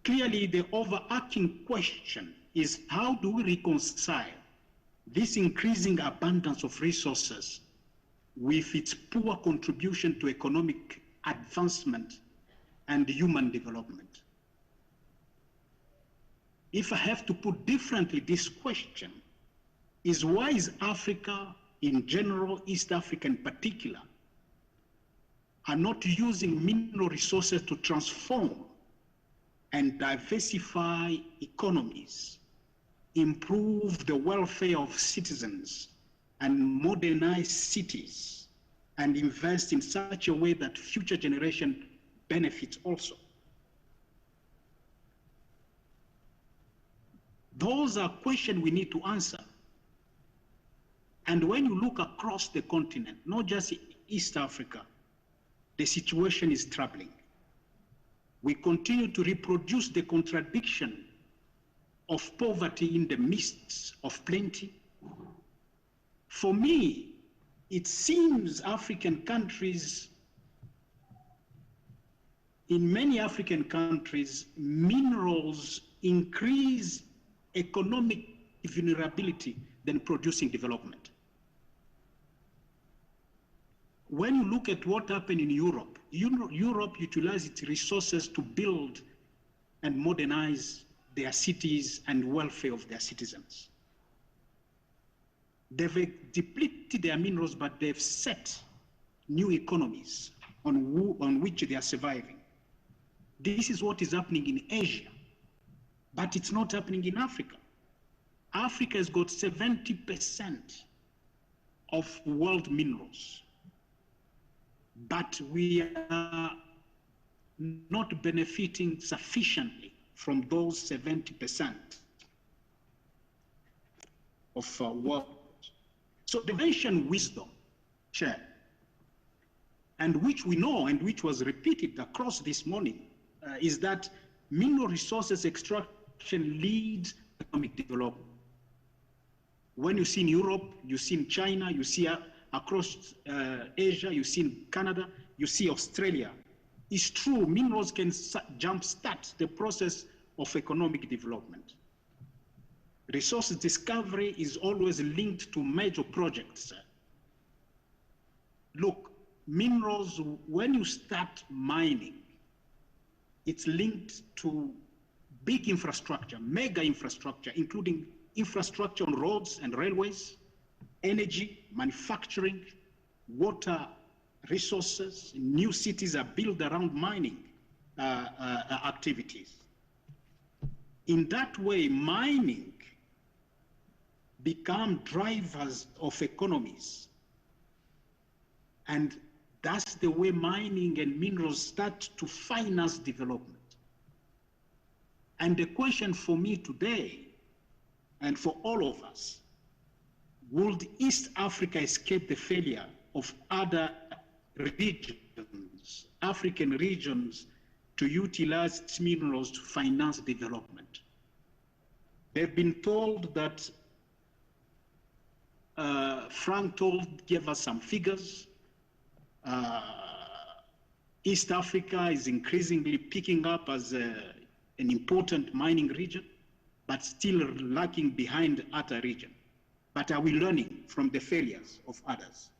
Clearly, the overarching question is, how do we reconcile this increasing abundance of resources with its poor contribution to economic advancement and human development? If I have to put differently this question, is why is Africa in general, East Africa in particular, are not using mineral resources to transform and diversify economies, improve the welfare of citizens, and modernize cities, and invest in such a way that future generation benefits also? Those are questions we need to answer. And when you look across the continent, not just East Africa, the situation is troubling. We continue to reproduce the contradiction of poverty in the midst of plenty. For me, it seems African countries, in many African countries, minerals increase economic vulnerability than producing development. When you look at what happened in Europe, Europe utilized its resources to build and modernize their cities and welfare of their citizens. They've depleted their minerals, but they've set new economies on which they are surviving. This is what is happening in Asia, but it's not happening in Africa. Africa has got 70% of world minerals, but we are not benefiting sufficiently from those 70% of world. So the ancient wisdom, Chair, and which we know and which was repeated across this morning, is that mineral resources extraction leads economic development. When you see in Europe, you see in China, you see across Asia, you see in Canada, you see Australia. It's true, minerals can jumpstart the process of economic development. Resource discovery is always linked to major projects. Look, minerals, when you start mining, it's linked to big infrastructure, mega infrastructure, including infrastructure on roads and railways, energy, manufacturing, water resources. New cities are built around mining activities. In that way, mining become drivers of economies. And that's the way mining and minerals start to finance development. And the question for me today, and for all of us, would East Africa escape the failure of other regions, African regions, to utilize its minerals to finance development? They've been told that, Frank gave us some figures. East Africa is increasingly picking up as an important mining region, but still lagging behind other regions. But are we learning from the failures of others?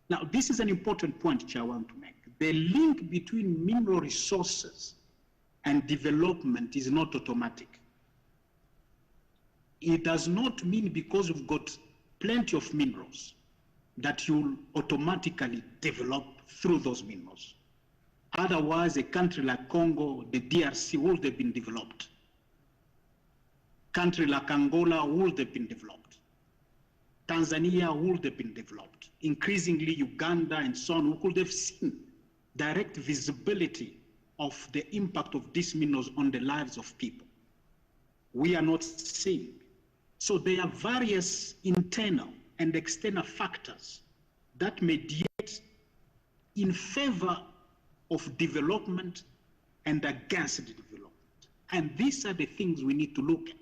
Now, this is an important point which I want to make. The link between mineral resources and development is not automatic. It does not mean because you've got plenty of minerals that you'll automatically develop through those minerals. Otherwise, a country like Congo, the DRC, would have been developed. Country like Angola would have been developed. Tanzania would have been developed. Increasingly, Uganda and so on, we could have seen direct visibility of the impact of these minerals on the lives of people. We are not seeing. So there are various internal and external factors that mediate in favor of development and against the development. And these are the things we need to look at.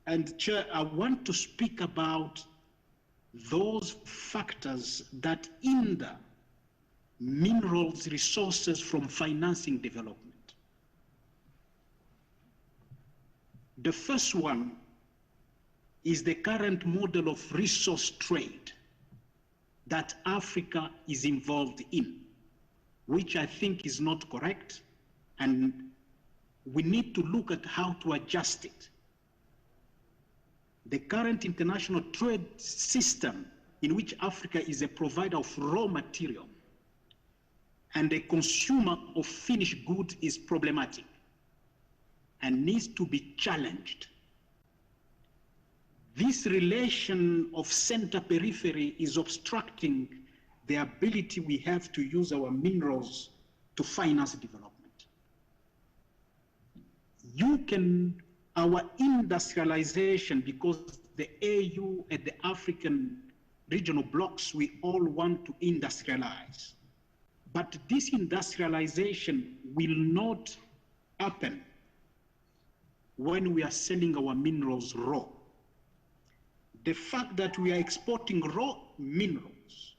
And Chair, I want to speak about those factors that hinder minerals resources from financing development. The first one is the current model of resource trade that Africa is involved in, which I think is not correct, and we need to look at how to adjust it. The current international trade system in which Africa is a provider of raw material and a consumer of finished goods is problematic and needs to be challenged. This relation of center-periphery is obstructing the ability we have to use our minerals to finance development. Our industrialization, because the AU and the African regional blocks, we all want to industrialize. But this industrialization will not happen when we are selling our minerals raw. The fact that we are exporting raw minerals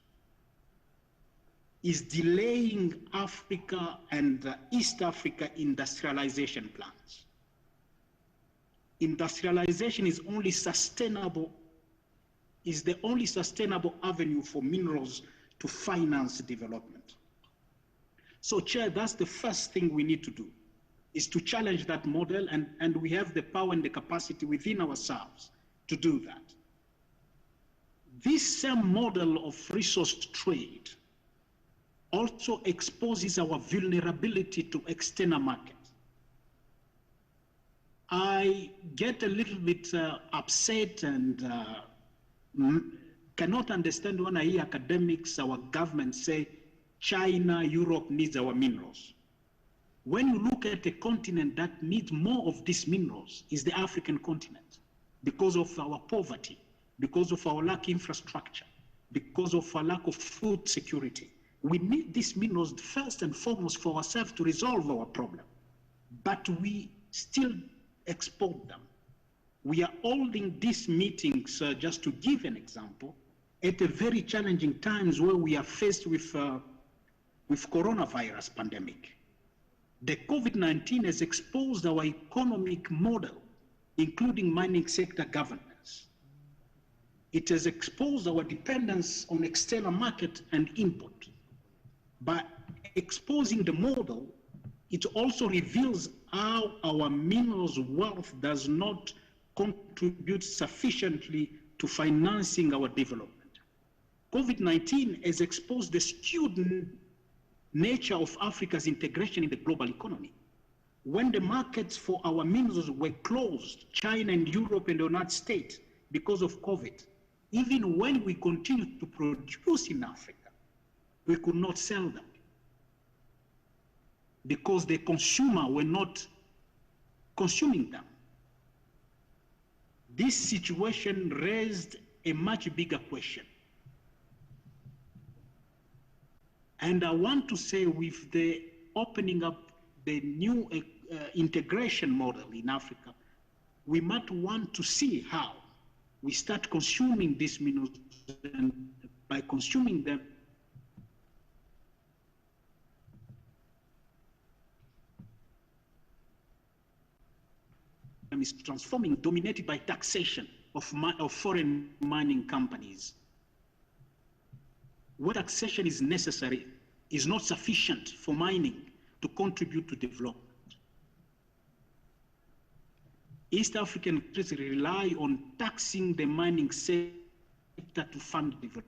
is delaying Africa and East Africa industrialization plans. Industrialization is the only sustainable avenue for minerals to finance development. So, Chair, that's the first thing we need to do, is to challenge that model, and we have the power and the capacity within ourselves to do that. This same model of resource trade also exposes our vulnerability to external markets. I get a little bit upset and cannot understand when I hear academics, our government say, China, Europe needs our minerals. When you look at a continent that needs more of these minerals, is the African continent, because of our poverty, because of our lack of infrastructure, because of our lack of food security. We need these minerals first and foremost for ourselves to resolve our problem. But we still export them. We are holding these meetings, just to give an example, at a very challenging times where we are faced with coronavirus pandemic. The COVID-19 has exposed our economic model, including mining sector governance. It has exposed our dependence on external market and import. By exposing the model, it also reveals how our minerals wealth does not contribute sufficiently to financing our development. COVID-19 has exposed the skewed nature of Africa's integration in the global economy. When the markets for our minerals were closed, China and Europe and the United States, because of COVID, even when we continued to produce in Africa, we could not sell them because the consumer were not consuming them. This situation raised a much bigger question. And I want to say, with the opening up the new integration model in Africa, we might want to see how we start consuming these minerals, and by consuming them, is transforming, dominated by taxation of foreign mining companies. What taxation is necessary is not sufficient for mining to contribute to development. East African countries rely on taxing the mining sector to fund development.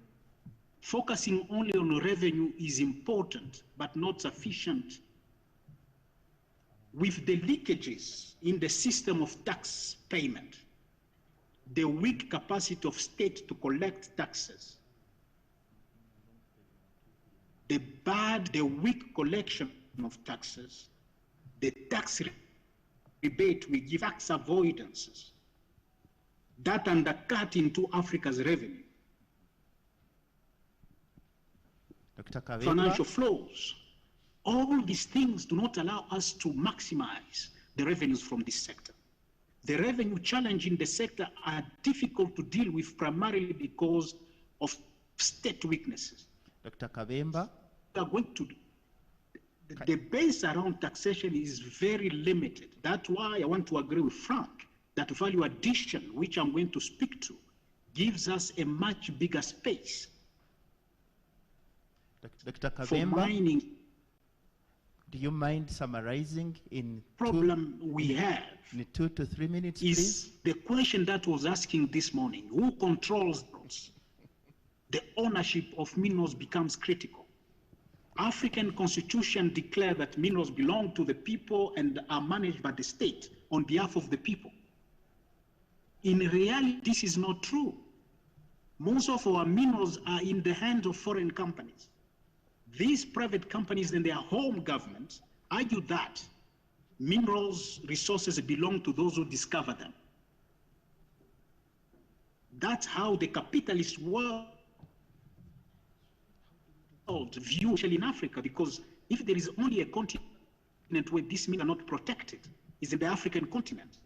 Focusing only on revenue is important, but not sufficient. With the leakages in the system of tax payment, the weak capacity of state to collect taxes, the weak collection of taxes, the tax rebate we give, tax avoidances, that undercut into Africa's revenue. Dr. Kavemba. Financial flows. All these things do not allow us to maximize the revenues from this sector. The revenue challenge in the sector are difficult to deal with primarily because of state weaknesses. Dr. Kavemba. The base around taxation is very limited. That's why I want to agree with Frank that value addition, which I'm going to speak to, gives us a much bigger space. Dr. For Kavemba, mining. do you mind summarizing in we have in 2 to 3 minutes, is please? The question that was asking this morning: who controls those? The ownership of minerals becomes critical. African constitution declares that minerals belong to the people and are managed by the state on behalf of the people. In reality, this is not true. Most of our minerals are in the hands of foreign companies. These private companies and their home governments argue that minerals resources belong to those who discover them. That's how the capitalist world view in Africa, because if there is only a continent where these minerals are not protected, is in the African continent.